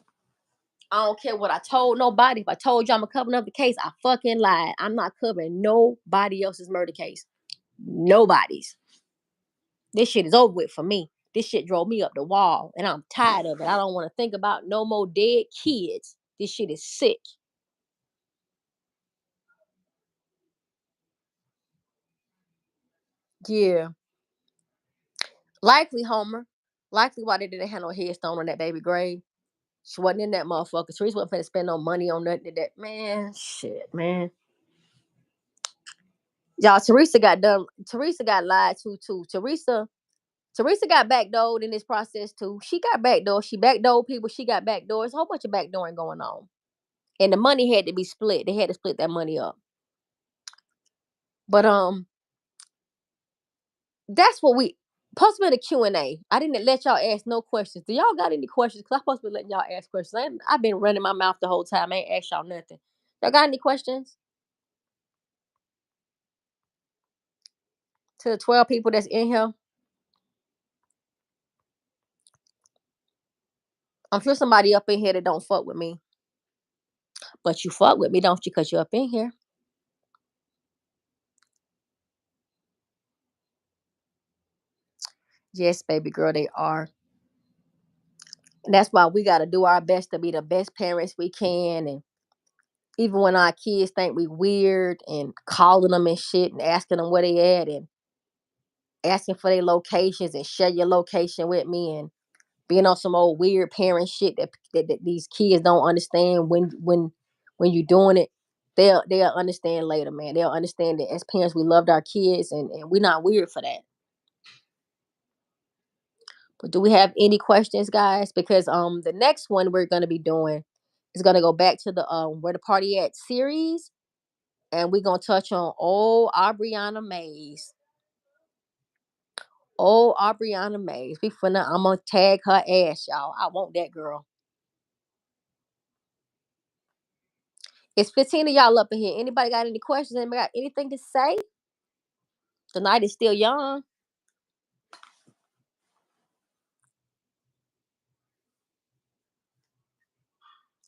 I don't care what I told nobody. If I told you I'm covering up the case, I fucking lied. I'm not covering nobody else's murder case. Nobody's. This shit is over with for me. This shit drove me up the wall, and I'm tired of it. I don't want to think about no more dead kids. This shit is sick. Yeah. Likely Homer. Likely why they didn't have no headstone on that baby grave. She wasn't in that motherfucker. Teresa wasn't finna spend no money on nothing. That man, shit, man. Y'all, Teresa got done. Teresa got lied to too. Teresa got backdoored in this process too. She got backdoored. She backdoored people. She got backdoors. A whole bunch of backdooring going on. And the money had to be split. They had to split that money up. But that's what we supposed to be the Q&A. I didn't let y'all ask no questions. Do y'all got any questions? Because I'm supposed to be letting y'all ask questions. I've been running my mouth the whole time. I ain't asked y'all nothing. Y'all got any questions? To the 12 people that's in here. I'm sure somebody up in here that don't fuck with me. But you fuck with me, don't you? Because you're up in here. Yes, baby girl, they are. And that's why we got to do our best to be the best parents we can. And even when our kids think we weird and calling them and shit and asking them where they at and asking for their locations and share your location with me and being on some old weird parent shit that these kids don't understand when you're doing it. They'll understand later, man. They'll understand that as parents we loved our kids and we're not weird for that. But do we have any questions, guys? Because the next one we're gonna be doing is gonna go back to the Where the Party At series, and we're gonna touch on old Aubriana Mays. Old Aubriana Mays. I'm gonna tag her ass, y'all. I want that girl. It's 15 of y'all up in here. Anybody got any questions? Anybody got anything to say? The night is still young.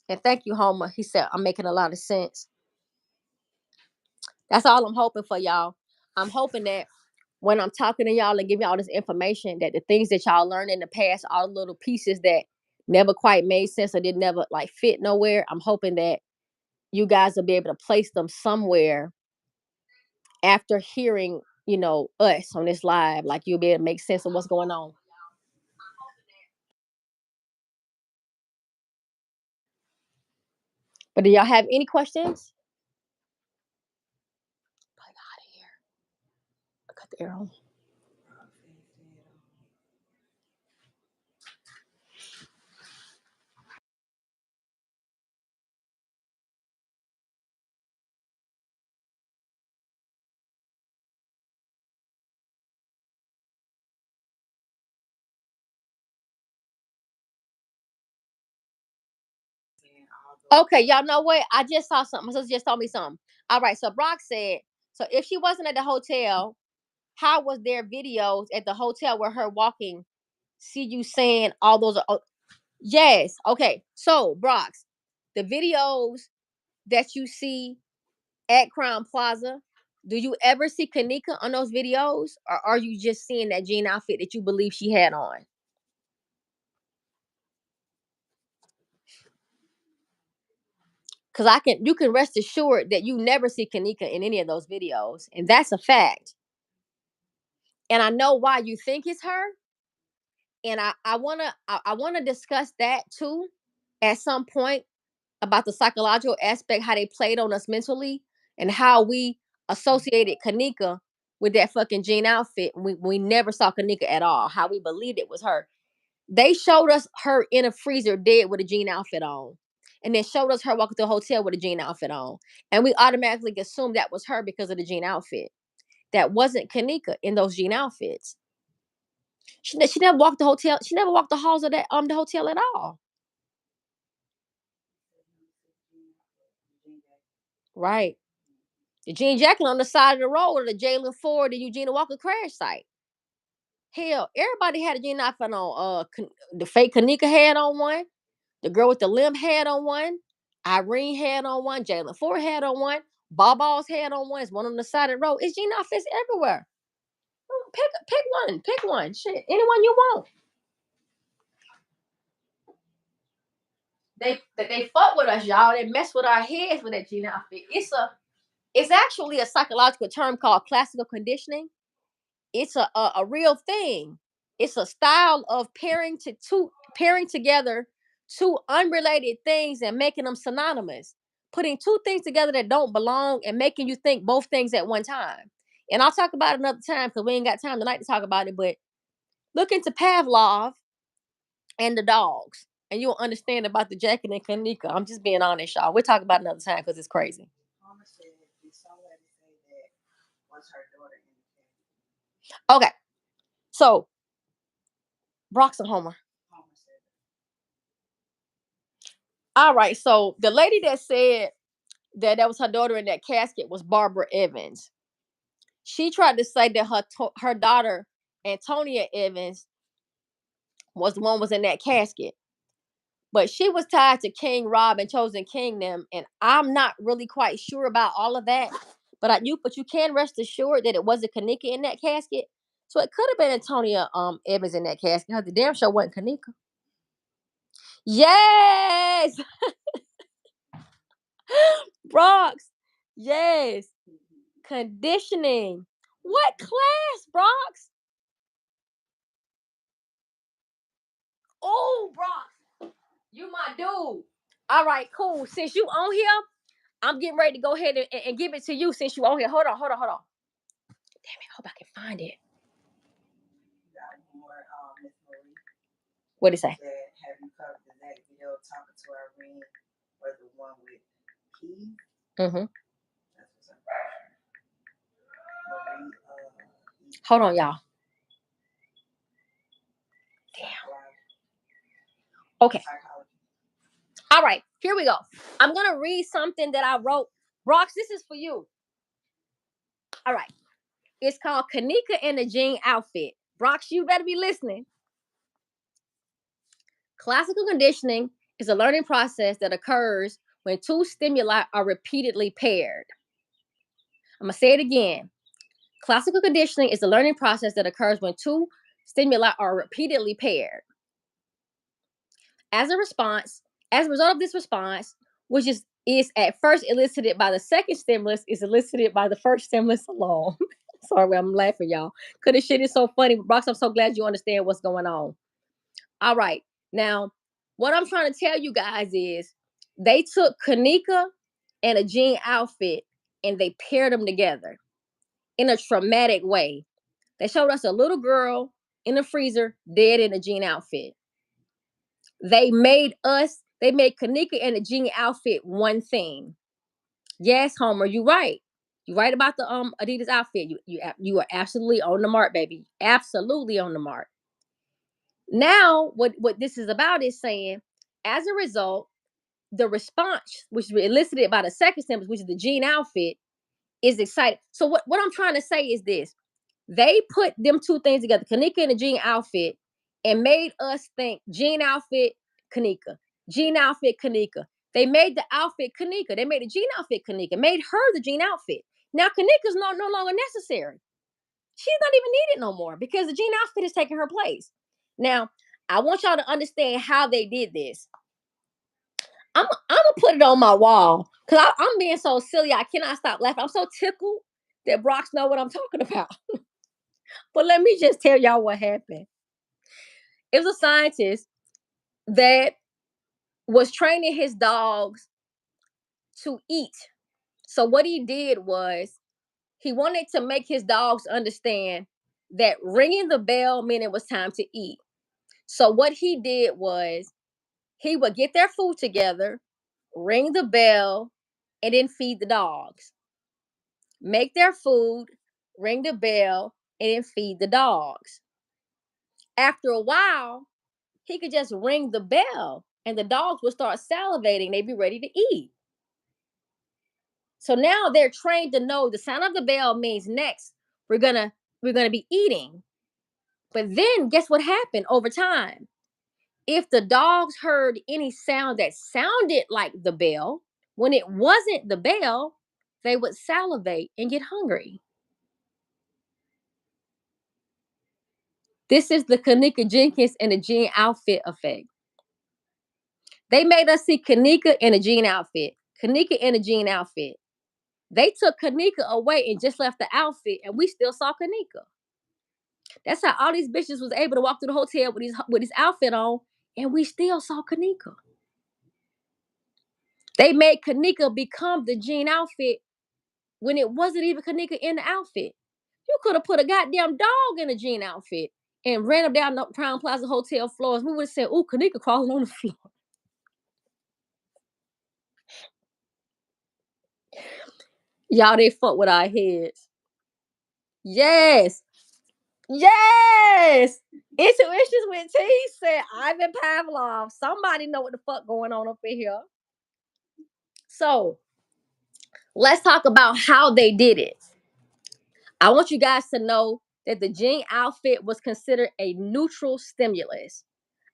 And thank you, Homer. He said I'm making a lot of sense. That's all I'm hoping for, y'all. I'm hoping that when I'm talking to y'all and giving y'all this information, that the things that y'all learned in the past, all the little pieces that never quite made sense or did never like fit nowhere, I'm hoping that you guys will be able to place them somewhere after hearing, us on this live. Like you'll be able to make sense of what's going on. But do y'all have any questions? Get out of here. Cut the arrow. Okay, y'all know what? I just saw something. My sister just told me something. All right, so Brock said, so if she wasn't at the hotel, how was there videos at the hotel where her walking, see you saying all those? Yes. Okay. So, Brox, the videos that you see at Crown Plaza, do you ever see Kenneka on those videos? Or are you just seeing that jean outfit that you believe she had on? Because you can rest assured that you never see Kenneka in any of those videos. And that's a fact. And I know why you think it's her. And I wanna discuss that too at some point about the psychological aspect, how they played on us mentally, and how we associated Kenneka with that fucking jean outfit. We never saw Kenneka at all. How we believed it was her. They showed us her in a freezer dead with a jean outfit on, and then showed us her walking to the hotel with a jean outfit on, and we automatically assumed that was her because of the jean outfit. That wasn't Kenneka in those jean outfits. She never walked the hotel. She never walked the halls of the hotel at all. Right. The jean jacket on the side of the road of the Jalen Ford and Eugenia Walker crash site. Hell, everybody had a jean outfit on. The fake Kenneka had on one. The girl with the limp had on one. Irene had on one. Jalen Ford had on one. Baw's had on one. It's one on the side of the road. It's jean outfits everywhere. Pick one. Pick one. Shit, anyone you want. They fuck with us, y'all. They mess with our heads with that jean outfit. It's actually a psychological term called classical conditioning. It's a real thing. It's a style of pairing together two unrelated things and making them synonymous, putting two things together that don't belong and making you think both things at one time. And I'll talk about it another time because we ain't got time tonight to talk about it. But look into Pavlov and the dogs, and you'll understand about the Jackie and Kenneka. I'm just being honest, y'all. We'll talk about it another time because it's crazy. Okay, so Brock's a homer. All right, so the lady that said that was her daughter in that casket was Barbara Evans. She tried to say that her daughter Antonia Evans was the one was in that casket, but she was tied to King Rob and Chosen Kingdom, and I'm not really quite sure about all of that. But you can rest assured that it wasn't Kenneka in that casket. So it could have been Antonia Evans in that casket. Because the damn show wasn't Kenneka. Yes, Bronx. Yes, conditioning. What class, Bronx? Oh, Bronx, you my dude. All right, cool. Since you on here, I'm getting ready to go ahead and give it to you since you on here. Hold on. Damn it, hope I can find it. What did it say? Have you covered the next video talking to Irene or the one with Keith? Mm-hmm. Hold on, y'all. Damn. Okay. All right, here we go. I'm gonna read something that I wrote. Brox, this is for you. All right. It's called Kenneka in the Jean Outfit. Brox, you better be listening. Classical conditioning is a learning process that occurs when two stimuli are repeatedly paired. I'm going to say it again. Classical conditioning is a learning process that occurs when two stimuli are repeatedly paired. As a result of this response, which is at first elicited by the second stimulus, is elicited by the first stimulus alone. Sorry, I'm laughing, y'all. Because this shit is so funny. Brox, I'm so glad you understand what's going on. All right. Now, what I'm trying to tell you guys is they took Kenneka and a jean outfit and they paired them together in a traumatic way. They showed us a little girl in the freezer dead in a jean outfit. They made Kenneka and a jean outfit one thing. Yes, Homer, you're right. You're right about the Adidas outfit. You are absolutely on the mark, baby. Absolutely on the mark. Now, what this is about is saying, as a result, the response, which is elicited by the second stimulus, which is the jean outfit, is excited. So what I'm trying to say is this. They put them two things together, Kenneka and the jean outfit, and made us think jean outfit, Kenneka. Jean outfit, Kenneka. They made the outfit Kenneka. They made the jean outfit Kenneka, made her the jean outfit. Now, Kenneka's no longer necessary. She's not even needed no more because the jean outfit is taking her place. Now, I want y'all to understand how they did this. I'm gonna put it on my wall because I'm being so silly. I cannot stop laughing. I'm so tickled that Brox know what I'm talking about. But let me just tell y'all what happened. It was a scientist that was training his dogs to eat. So what he did was he wanted to make his dogs understand that ringing the bell meant it was time to eat. So what he did was he would get their food together, ring the bell, and then feed the dogs. Make their food, ring the bell, and then feed the dogs. After a while, he could just ring the bell and the dogs would start salivating. They'd be ready to eat. So now they're trained to know the sound of the bell means next we're gonna be eating. But then guess what happened over time? If the dogs heard any sound that sounded like the bell, when it wasn't the bell, they would salivate and get hungry. This is the Kenneka Jenkins and the jean outfit effect. They made us see Kenneka in a jean outfit. Kenneka in a jean outfit. They took Kenneka away and just left the outfit, and we still saw Kenneka. That's how all these bitches was able to walk through the hotel with his outfit on and we still saw Kenneka. They made Kenneka become the jean outfit when it wasn't even Kenneka in the outfit. You could have put a goddamn dog in a jean outfit and ran them down the Crown Plaza Hotel floors. We would have said, "Ooh, Kenneka crawling on the floor." Y'all, they fuck with our heads. Yes. Yes. Intuitions with T said Ivan Pavlov. Somebody know what the fuck going on up in here. So let's talk about how they did it. I want you guys to know that the jean outfit was considered a neutral stimulus.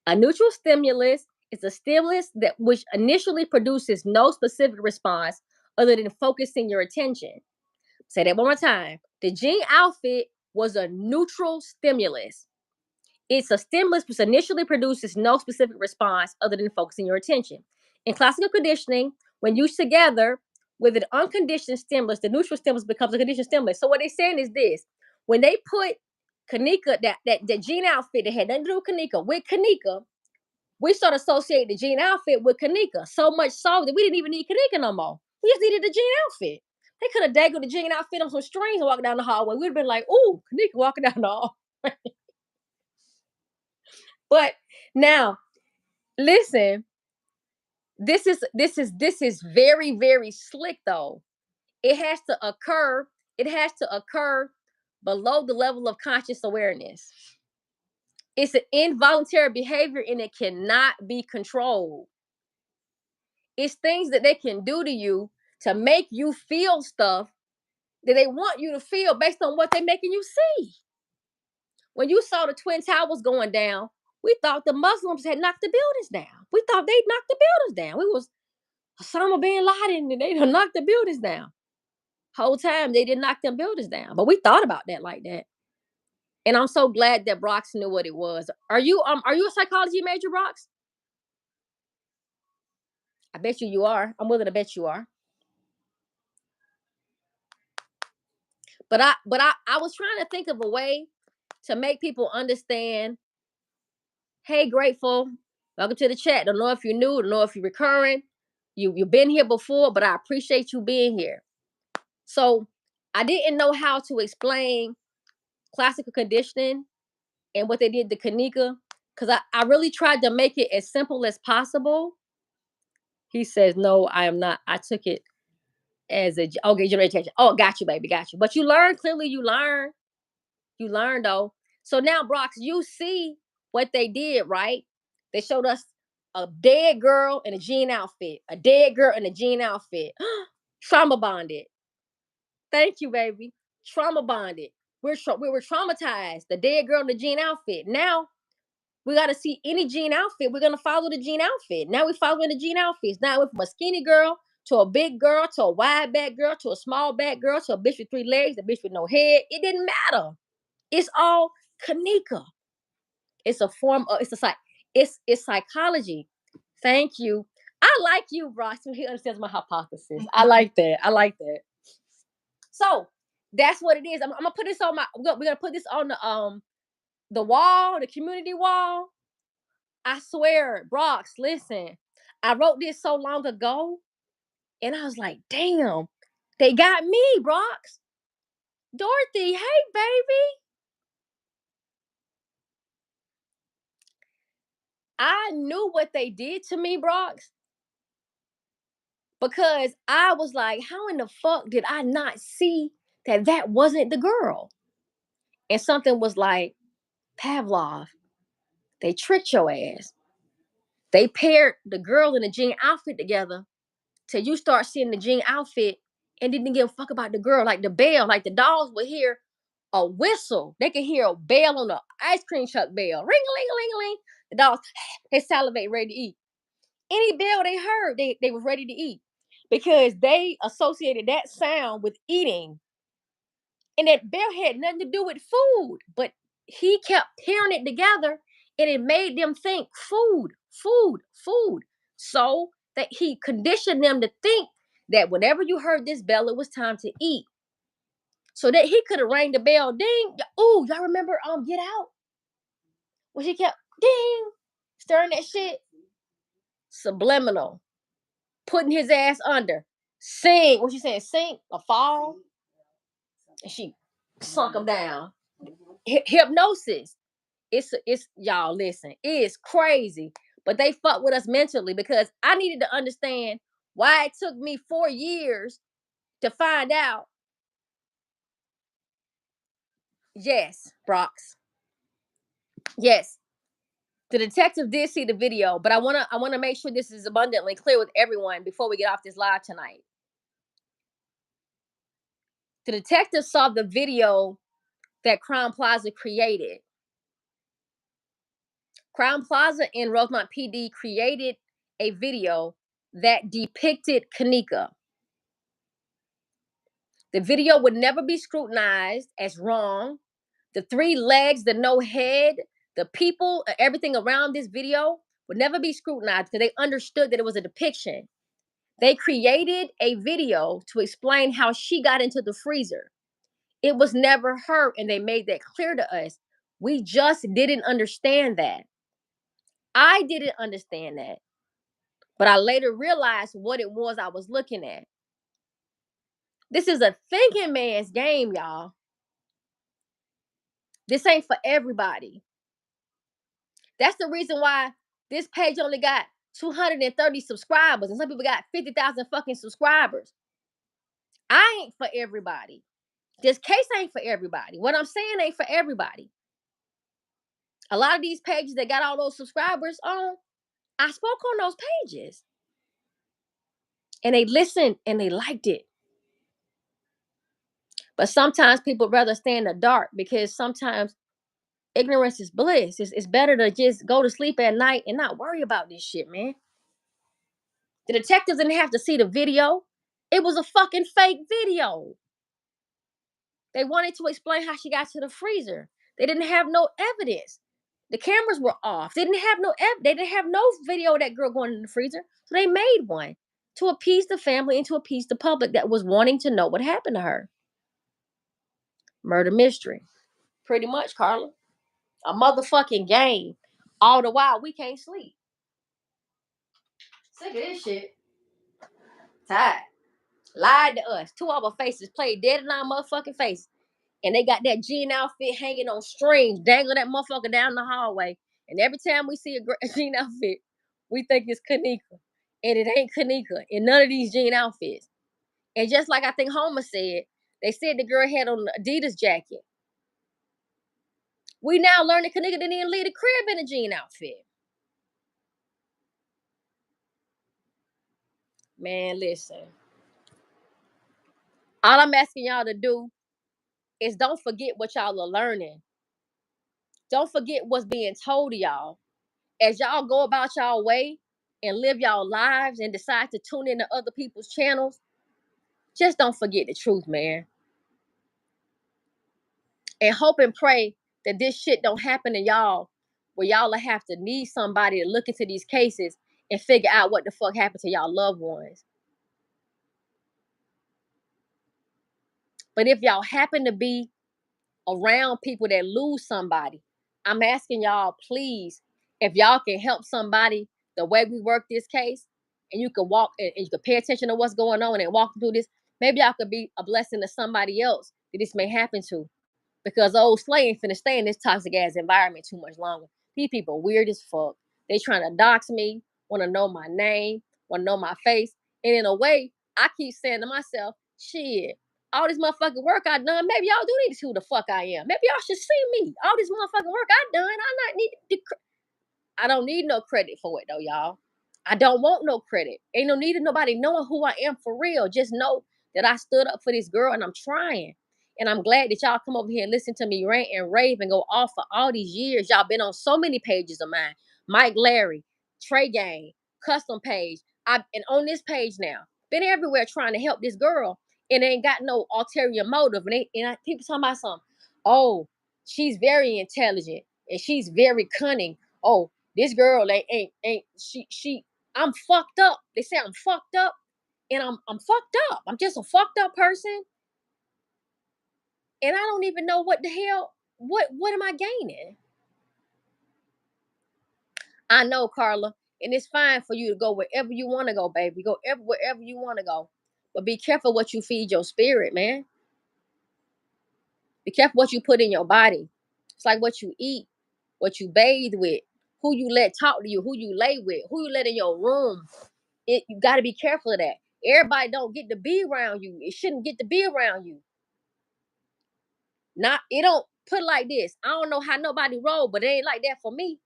A neutral stimulus is a stimulus that which initially produces no specific response other than focusing your attention. Say that one more time. The jean outfit was a neutral stimulus. It's a stimulus which initially produces no specific response other than focusing your attention. In classical conditioning, when used together with an unconditioned stimulus, the neutral stimulus becomes a conditioned stimulus. So what they're saying is this: when they put Kenneka, that jean outfit that had nothing to do with Kenneka, we started associating the jean outfit with Kenneka. So much so that we didn't even need Kenneka no more. We just needed the jean outfit. They could have dangled the jean outfit on some strings and walked down the hallway. We'd have been like, "Ooh, Kenneka walking down the hall." But now, listen, this is very, very slick though. It has to occur, it has to occur below the level of conscious awareness. It's an involuntary behavior and it cannot be controlled. It's things that they can do to you to make you feel stuff that they want you to feel based on what they're making you see. When you saw the Twin Towers going down, we thought the Muslims had knocked the buildings down. We thought they'd knocked the buildings down. We was Osama bin Laden and they done knocked the buildings down. Whole time they didn't knock them buildings down. But we thought about that like that. And I'm so glad that Brox knew what it was. Are you a psychology major, Brox? I bet you are. I'm willing to bet you are. But I was trying to think of a way to make people understand. Hey, grateful. Welcome to the chat. Don't know if you're new, don't know if you're recurring. You've been here before, but I appreciate you being here. So I didn't know how to explain classical conditioning and what they did to Kenneka, because I really tried to make it as simple as possible. He says, "No, I am not. I took it as a okay, generation. Oh, got you, baby, got you. But you learn clearly. You learn though. So now, Brox, you see what they did, right? They showed us a dead girl in a jean outfit, a dead girl in a jean outfit, trauma bonded. Thank you, baby. Trauma bonded. We were traumatized. The dead girl in the jean outfit. Now we got to see any jean outfit. We're gonna follow the jean outfit. Now we're following the jean outfits. Now we're from a skinny girl to a big girl to a wide back girl to a small back girl to a bitch with 3 legs, a bitch with no head. It didn't matter. It's all Kenneka. It's a form of it's psychology. Thank you. I like you, Ross. He understands my hypothesis. I like that. I like that. So that's what it is. I'm gonna put this on we're gonna put this on the wall, the community wall. I swear, Brox, listen. I wrote this so long ago, and I was like, damn, they got me, Brox. Dorothy, hey, baby. I knew what they did to me, Brox, because I was like, how in the fuck did I not see that wasn't the girl? And something was like, Pavlov, they tricked your ass. They paired the girl in the jean outfit together till you start seeing the jean outfit and didn't give a fuck about the girl. Like the bell, like the dolls would hear a whistle. They could hear a bell on the ice cream truck bell. Ring a ling a ling a ling. The dolls, they salivate, ready to eat. Any bell they heard, they was ready to eat because they associated that sound with eating. And that bell had nothing to do with food, but he kept pairing it together and it made them think food, food, food. So that he conditioned them to think that whenever you heard this bell, it was time to eat. So that he could have rang the bell, ding. Ooh, y'all remember Get Out? When she kept ding. Stirring that shit. Subliminal. Putting his ass under. Sing. What you saying? Sink or fall? And she sunk him down. Hypnosis. It's y'all listen. It is crazy. But they fuck with us mentally because I needed to understand why it took me 4 years to find out. Yes, Brox. Yes. The detective did see the video, but I wanna make sure this is abundantly clear with everyone before we get off this live tonight. The detective saw the video that Crown Plaza created. Crown Plaza and Rosemont PD created a video that depicted Kenneka. The video would never be scrutinized as wrong. The 3 legs, the no head, the people, everything around this video would never be scrutinized because they understood that it was a depiction. They created a video to explain how she got into the freezer. It was never her, and they made that clear to us. We just didn't understand that. I didn't understand that. But I later realized what it was I was looking at. This is a thinking man's game, y'all. This ain't for everybody. That's the reason why this page only got 230 subscribers, and some people got 50,000 fucking subscribers. I ain't for everybody. This case ain't for everybody. What I'm saying ain't for everybody. A lot of these pages that got all those subscribers on, I spoke on those pages. And they listened and they liked it. But sometimes people rather stay in the dark because sometimes ignorance is bliss. It's better to just go to sleep at night and not worry about this shit, man. The detectives didn't have to see the video. It was a fucking fake video. They wanted to explain how she got to the freezer. They didn't have no evidence. The cameras were off. They didn't have no video of that girl going in the freezer. So they made one to appease the family and to appease the public that was wanting to know what happened to her. Murder mystery. Pretty much, Carla. A motherfucking game. All the while we can't sleep. Sick of this shit. Tired. Lied to us. 2 of our faces played dead in our motherfucking face. And they got that jean outfit hanging on strings, dangling that motherfucker down the hallway. And every time we see a jean outfit, we think it's Kenneka. And it ain't Kenneka in none of these jean outfits. And just like I think Homer said, they said the girl had on an Adidas jacket. We now learn that Kenneka didn't even leave the crib in a jean outfit. Man, listen. All I'm asking y'all to do is don't forget what y'all are learning. Don't forget what's being told to y'all. As y'all go about y'all way and live y'all lives and decide to tune into other people's channels, just don't forget the truth, man. And hope and pray that this shit don't happen to y'all where y'all will have to need somebody to look into these cases and figure out what the fuck happened to y'all loved ones. But if y'all happen to be around people that lose somebody, I'm asking y'all, please, if y'all can help somebody the way we work this case, and you can walk and you can pay attention to what's going on and walk through this, maybe y'all could be a blessing to somebody else that this may happen to. Because old Slay ain't finna stay in this toxic ass environment too much longer. These people weird as fuck. They trying to dox me, want to know my name, want to know my face. And in a way, I keep saying to myself, shit, all this motherfucking work I done, maybe y'all do need to see who the fuck I am. Maybe y'all should see me. All this motherfucking work I done, I don't need no credit for it though, y'all. I don't want no credit. Ain't no need of nobody knowing who I am for real. Just know that I stood up for this girl and I'm trying. And I'm glad that y'all come over here and listen to me rant and rave and go off for all these years. Y'all been on so many pages of mine. Mike Larry, Trey Gang, Custom Page. And on this page now. Been everywhere trying to help this girl. And ain't got no ulterior motive. And people talking about something. Oh, she's very intelligent. And she's very cunning. Oh, this girl ain't she I'm fucked up. They say I'm fucked up. And I'm fucked up. I'm just a fucked up person. And I don't even know what the hell, what am I gaining? I know, Carla, and it's fine for you to go wherever you want to go, baby. Go wherever you want to go, but be careful what you feed your spirit, man. Be careful what you put in your body. It's like what you eat, what you bathe with, who you let talk to you, who you lay with, who you let in your room. You got to be careful of that. Everybody don't get to be around you. It shouldn't get to be around you. Not it don't put it like this. I don't know how nobody roll, but it ain't like that for me.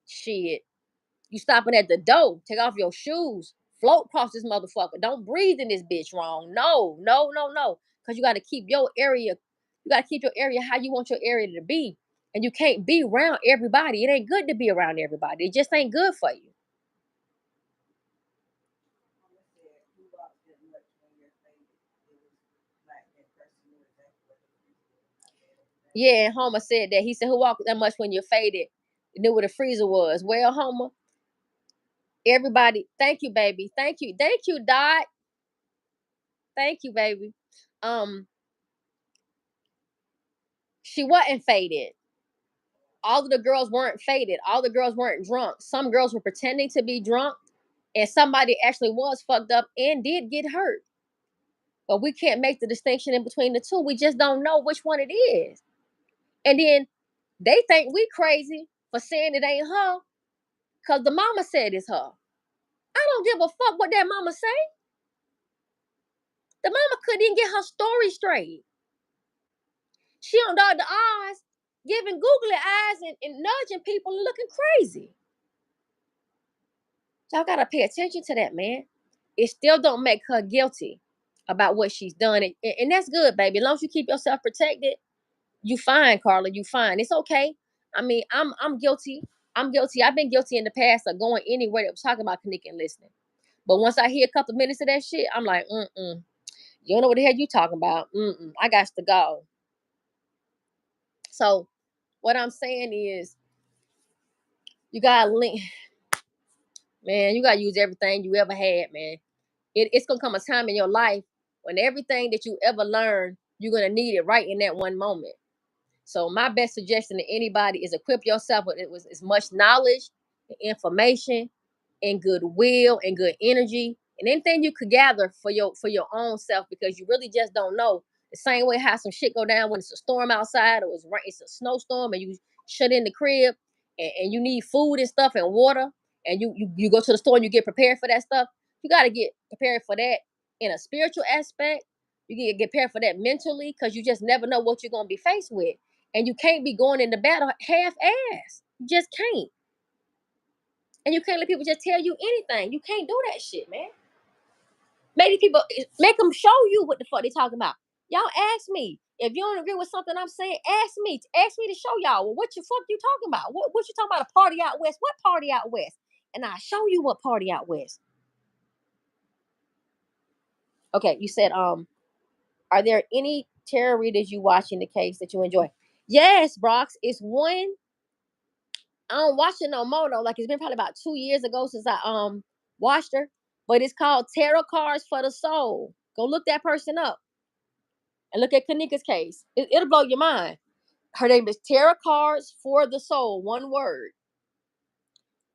Shit. You stopping at the door, take off your shoes, float across this motherfucker. Don't breathe in this bitch wrong. No, no, no, no. Because you got to keep your area, you got to keep your area how you want your area to be. And you can't be around everybody. It ain't good to be around everybody. It just ain't good for you. Yeah, and Homer said that. He said, who walked that much when you're faded? Knew what a freezer was. Well, Homer, everybody, thank you, baby. Thank you. Thank you, Dot. Thank you, baby. Um, she wasn't faded. All of the girls weren't faded. All the girls weren't drunk. Some girls were pretending to be drunk, and somebody actually was fucked up and did get hurt. But we can't make the distinction in between the two. We just don't know which one it is. And then they think we crazy for saying it ain't her because the mama said it's her. I don't give a fuck what that mama say. The mama couldn't even get her story straight. She on Dr. Oz giving googly eyes and nudging people and looking crazy. Y'all gotta pay attention to that, man. It still don't make her guilty about what she's done. And that's good, baby. As long as you keep yourself protected, you fine, Carla. You fine. It's okay. I mean, I'm guilty. I'm guilty. I've been guilty in the past of going anywhere that was talking about Kenneka and listening. But once I hear a couple minutes of that shit, I'm like, you don't know what the hell you talking about. I got to go. So what I'm saying is you gotta link, man, you gotta use everything you ever had, man. It's gonna come a time in your life when everything that you ever learned, you're gonna need it right in that one moment. So my best suggestion to anybody is equip yourself with as much knowledge and information and goodwill and good energy and anything you could gather for your own self, because you really just don't know. The same way how some shit go down when it's a storm outside or it's a snowstorm and you shut in the crib and you need food and stuff and water, and you go to the store and you get prepared for that stuff. You got to get prepared for that in a spiritual aspect. You get prepared for that mentally, because you just never know what you're going to be faced with. And you can't be going into battle half-ass. You just can't. And you can't let people just tell you anything. You can't do that shit, man. Make them show you what the fuck they talking about. Y'all ask me. If you don't agree with something I'm saying, ask me. Ask me to show y'all. Well, what the fuck you talking about? What you talking about? A party out west? What party out west? And I'll show you what party out west. Okay, you said, are there any tarot readers you watch in the case that you enjoy? Yes, Brox. It's one. I don't watch it no more though. Like, it's been probably about 2 years ago since I watched her. But it's called Tarot Cards for the Soul. Go look that person up and look at Kenneka's case. It'll blow your mind. Her name is Tarot Cards for the Soul, one word.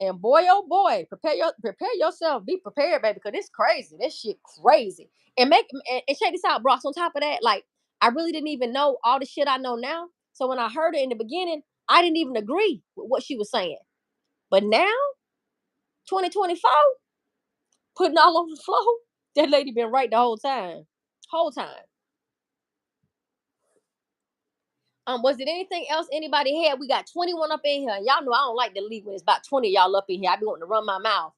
And boy, oh boy, prepare yourself. Be prepared, baby, because it's crazy. This shit crazy. And check this out, Brox. On top of that, like, I really didn't even know all the shit I know now. So when I heard it in the beginning, I didn't even agree with what she was saying. But now, 2024, putting all over the floor, that lady been right the whole time. Whole time. Was it anything else anybody had? We got 21 up in here. And y'all know I don't like to leave when it's about 20 of y'all up in here. I be wanting to run my mouth.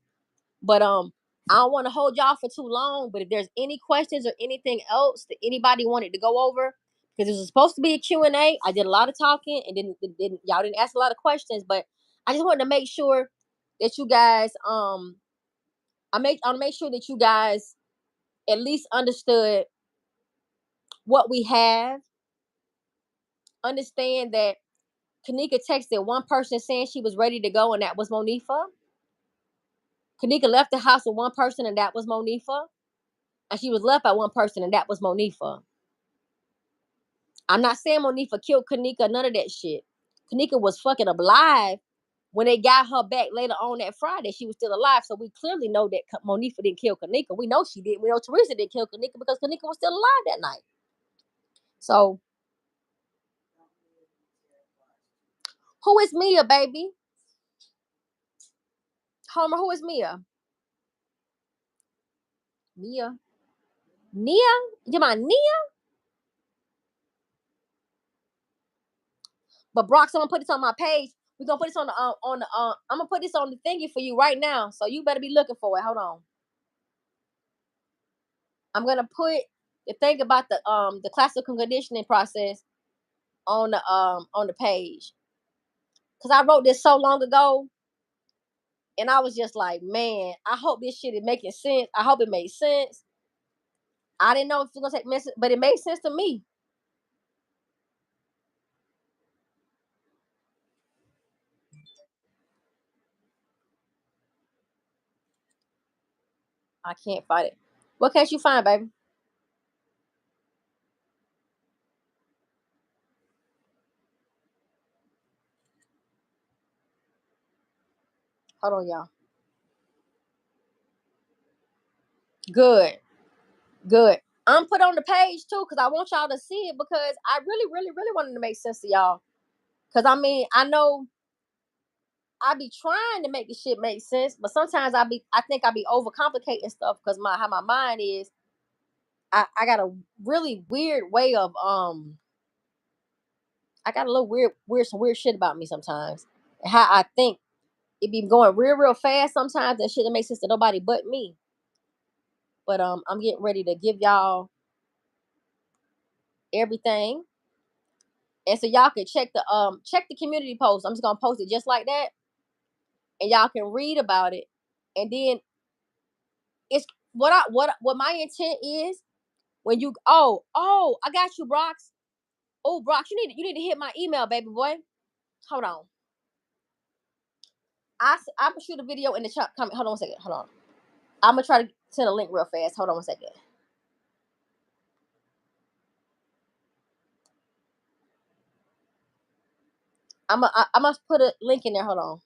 But I don't want to hold y'all for too long. But if there's any questions or anything else that anybody wanted to go over, because it was supposed to be a Q&A. I did a lot of talking and y'all didn't ask a lot of questions. But I just wanted to make sure that you guys I'll make sure that you guys at least understood what we have. Understand that Kenneka texted one person saying she was ready to go, and that was Monifa. Kenneka left the house with one person, and that was Monifa. And she was left by one person, and that was Monifa. I'm not saying Monifa killed Kenneka, none of that shit. Kenneka was fucking alive when they got her back later on that Friday, she was still alive. So we clearly know that Monifa didn't kill Kenneka. We know she did. We know Teresa didn't kill Kenneka because Kenneka was still alive that night. So who is Mia, baby? Homer, who is Mia? Mia? Nia? You mind Nia? But Brock, someone put this on my page. We're gonna put this on the I'm gonna put this on the thingy for you right now. So you better be looking for it. Hold on. I'm gonna put the thing about the classical conditioning process on the page. Cause I wrote this so long ago. And I was just like, man, I hope this shit is making sense. I hope it made sense. I didn't know if it was gonna take minutes, but it made sense to me. I can't find it. What can't you find, baby? Hold on, y'all. Good, good. I'm put on the page too because I want y'all to see it because I really, really, really wanted to make sense to y'all. Because I mean, I know I be trying to make the shit make sense, but sometimes I think I be overcomplicating stuff because how my mind is. I got a really weird way of I got a little some weird shit about me sometimes. How I think it be going real fast sometimes and shit that makes sense to nobody but me. But I'm getting ready to give y'all everything. And so y'all can check the community post. I'm just gonna post it just like that. And y'all can read about it. And then it's what my intent is when you I got you, Brox. Oh, Brox, you need to hit my email, baby boy. Hold on. I'm gonna shoot a video in the chat comment. Hold on 1 second. Hold on. I'm gonna try to send a link real fast. Hold on 1 second. I must put a link in there. Hold on.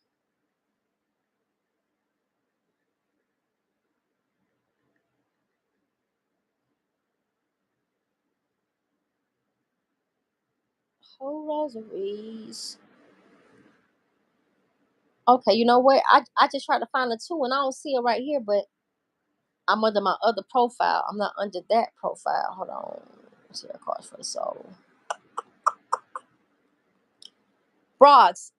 Whole rosaries. Okay, you know what? I just tried to find the two and I don't see it right here, but I'm under my other profile. I'm not under that profile. Hold on. Let's see, cards for the soul. Broads,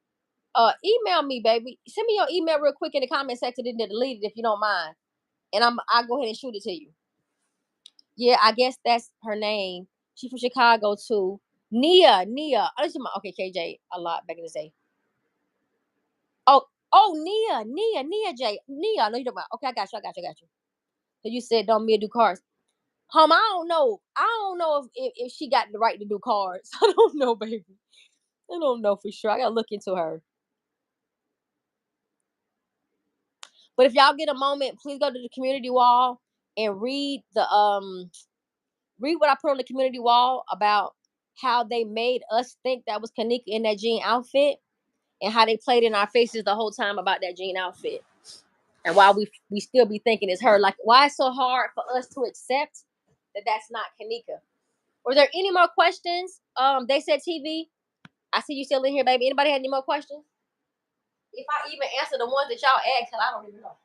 email me, baby. Send me your email real quick in the comment section and then delete it if you don't mind. And I'll go ahead and shoot it to you. Yeah, I guess that's her name. She's from Chicago too. Nia. Okay, KJ a lot back in the day. Nia J. Nia. I know you talking about. Okay, I got you. So you said don't Mia do cards. I don't know. I don't know if she got the right to do cards. I don't know, baby. I don't know for sure. I gotta look into her. But if y'all get a moment, please go to the community wall and read what I put on the community wall about how they made us think that was Kenneka in that jean outfit and how they played in our faces the whole time about that jean outfit. And why we still be thinking it's her. Like, why it's so hard for us to accept that that's not Kenneka? Were there any more questions? They said TV. I see you still in here, baby. Anybody had any more questions? If I even answer the ones that y'all asked, I don't even know.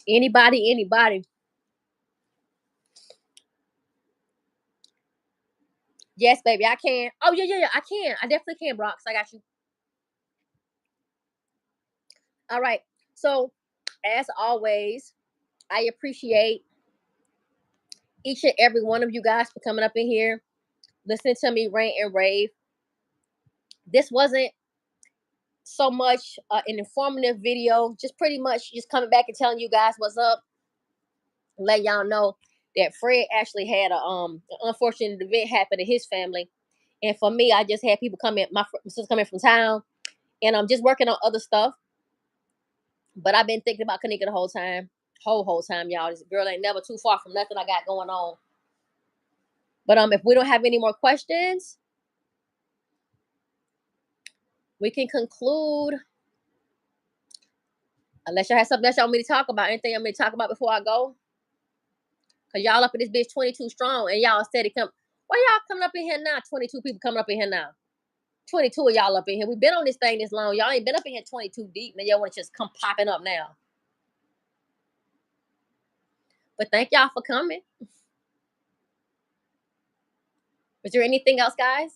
Anybody. Yes, baby, I can. Oh, yeah, I can. I definitely can, Brox. I got you. All right. So, as always, I appreciate each and every one of you guys for coming up in here, listening to me rant and rave. This wasn't so much an informative video, just pretty much just coming back and telling you guys what's up, let y'all know that Fred actually had a an unfortunate event happen to his family, And for me, I just had people come in, my sister coming from town, and I'm just working on other stuff. But I've been thinking about Kenneka the whole time. Whole time, y'all. This girl ain't never too far from nothing I got going on. But if we don't have any more questions, we can conclude. Unless y'all have something else y'all want me to talk about. Anything y'all want me to talk about before I go? Cause y'all up in this bitch 22 strong, and y'all steady come. Why y'all coming up in here now? 22 people coming up in here now. 22 of y'all up in here. We've been on this thing this long. Y'all ain't been up in here 22 deep. Now y'all want to just come popping up now. But thank y'all for coming. Is there anything else, guys?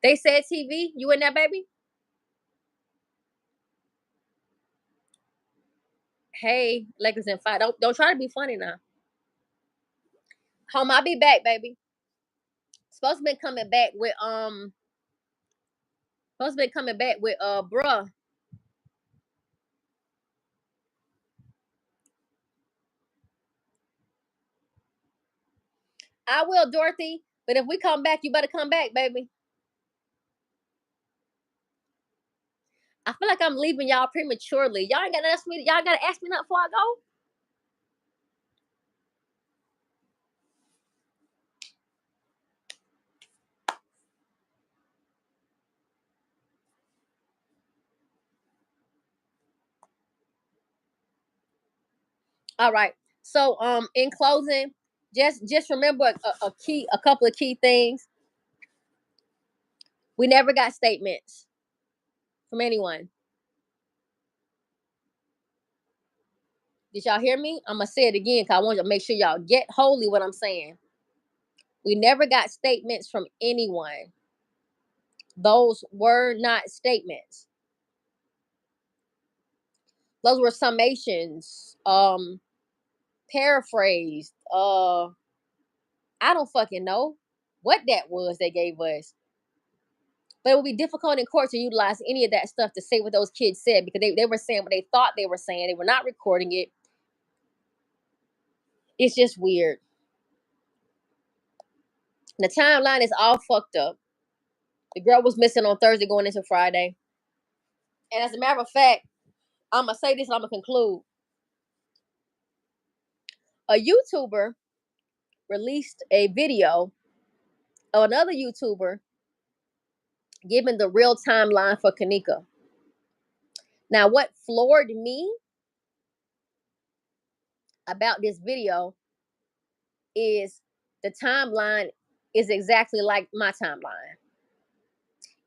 They said TV. You in there, baby? Hey, Lakers in 5. Don't try to be funny now. Home, I'll be back, baby. Supposed to be coming back with bruh. I will, Dorothy. But if we come back, you better come back, baby. I feel like I'm leaving y'all prematurely. Y'all ain't gotta ask me. Y'all gotta ask me nothing before I go. All right. So in closing, just remember a couple of key things. We never got statements from anyone. Did y'all hear me? I'm gonna say it again because I want you to make sure y'all get wholly what I'm saying. We never got statements from anyone. Those were not statements. Those were summations, paraphrased. I don't fucking know what that was they gave us. But it would be difficult in court to utilize any of that stuff to say what those kids said because they were saying what they thought they were saying. They were not recording it. It's just weird. The timeline is all fucked up. The girl was missing on Thursday going into Friday. And as a matter of fact, I'm going to say this and I'm going to conclude. A YouTuber released a video of another YouTuber giving the real timeline for Kenneka. Now, what floored me about this video is the timeline is exactly like my timeline.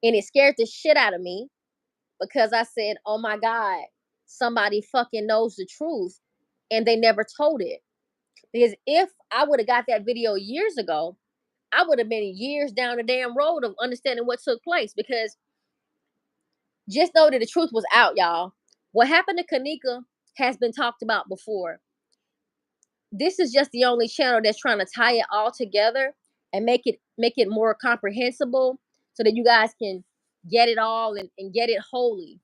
And it scared the shit out of me because I said, oh my God, somebody fucking knows the truth and they never told it. Because if I would have got that video years ago, I would have been years down the damn road of understanding what took place. Because just know that the truth was out, y'all. What happened to Kenneka has been talked about before. This is just the only channel that's trying to tie it all together and make it more comprehensible so that you guys can get it all and get it wholly.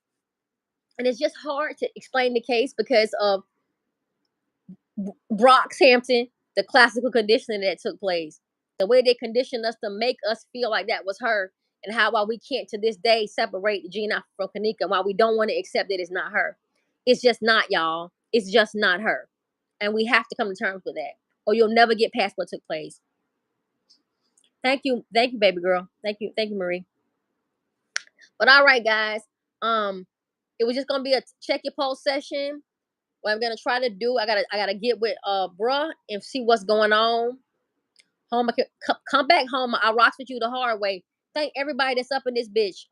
And it's just hard to explain the case because of Broxhampton, the classical conditioning that took place, the way they conditioned us to make us feel like that was her, and how why we can't to this day separate Gina from Kenneka, and why we don't want to accept that it's not her. It's just not, y'all. It's just not her. And we have to come to terms with that, or you'll never get past what took place. Thank you, baby girl. Thank you, Marie. But all right, guys. It was just gonna be a check your pulse session. What I'm gonna try to do, I gotta get with bruh and see what's going on. Home, come back home. I rocks with you the hard way. Thank everybody that's up in this bitch.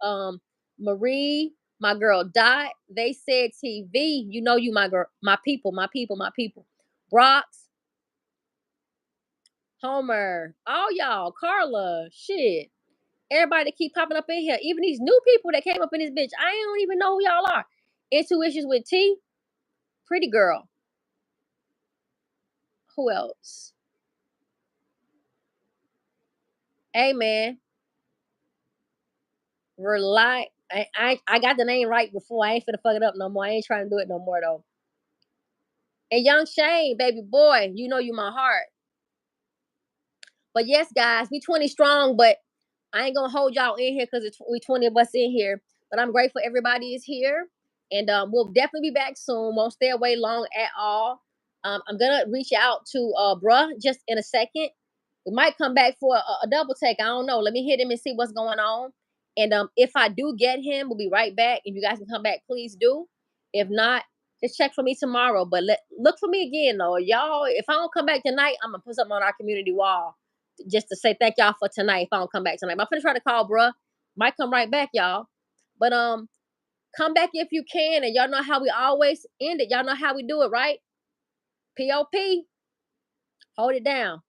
Marie, my girl Dot. They said TV. You know you my girl, my people. Rocks, Homer, all y'all, Carla, shit. Everybody that keep popping up in here. Even these new people that came up in this bitch. I don't even know who y'all are. Intuitions with T. Pretty girl. Who else? Hey man. Rely. I got the name right before. I ain't finna fuck it up no more. I ain't trying to do it no more though. And young Shane, baby boy, you know you my heart. But yes, guys, we 20 strong, but I ain't gonna hold y'all in here because we 20 of us in here. But I'm grateful everybody is here. And we'll definitely be back soon. Won't stay away long at all. I'm gonna reach out to bruh just in a second. We might come back for a double take. I don't know. Let me hit him and see what's going on. And if I do get him, we'll be right back. If you guys can come back, please do. If not, just check for me tomorrow. But look for me again, though. Y'all, if I don't come back tonight, I'm gonna put something on our community wall just to say thank y'all for tonight. If I don't come back tonight, I'm gonna try to call, bruh. Might come right back, y'all. But come back if you can. And y'all know how we always end it. Y'all know how we do it, right? POP. Hold it down.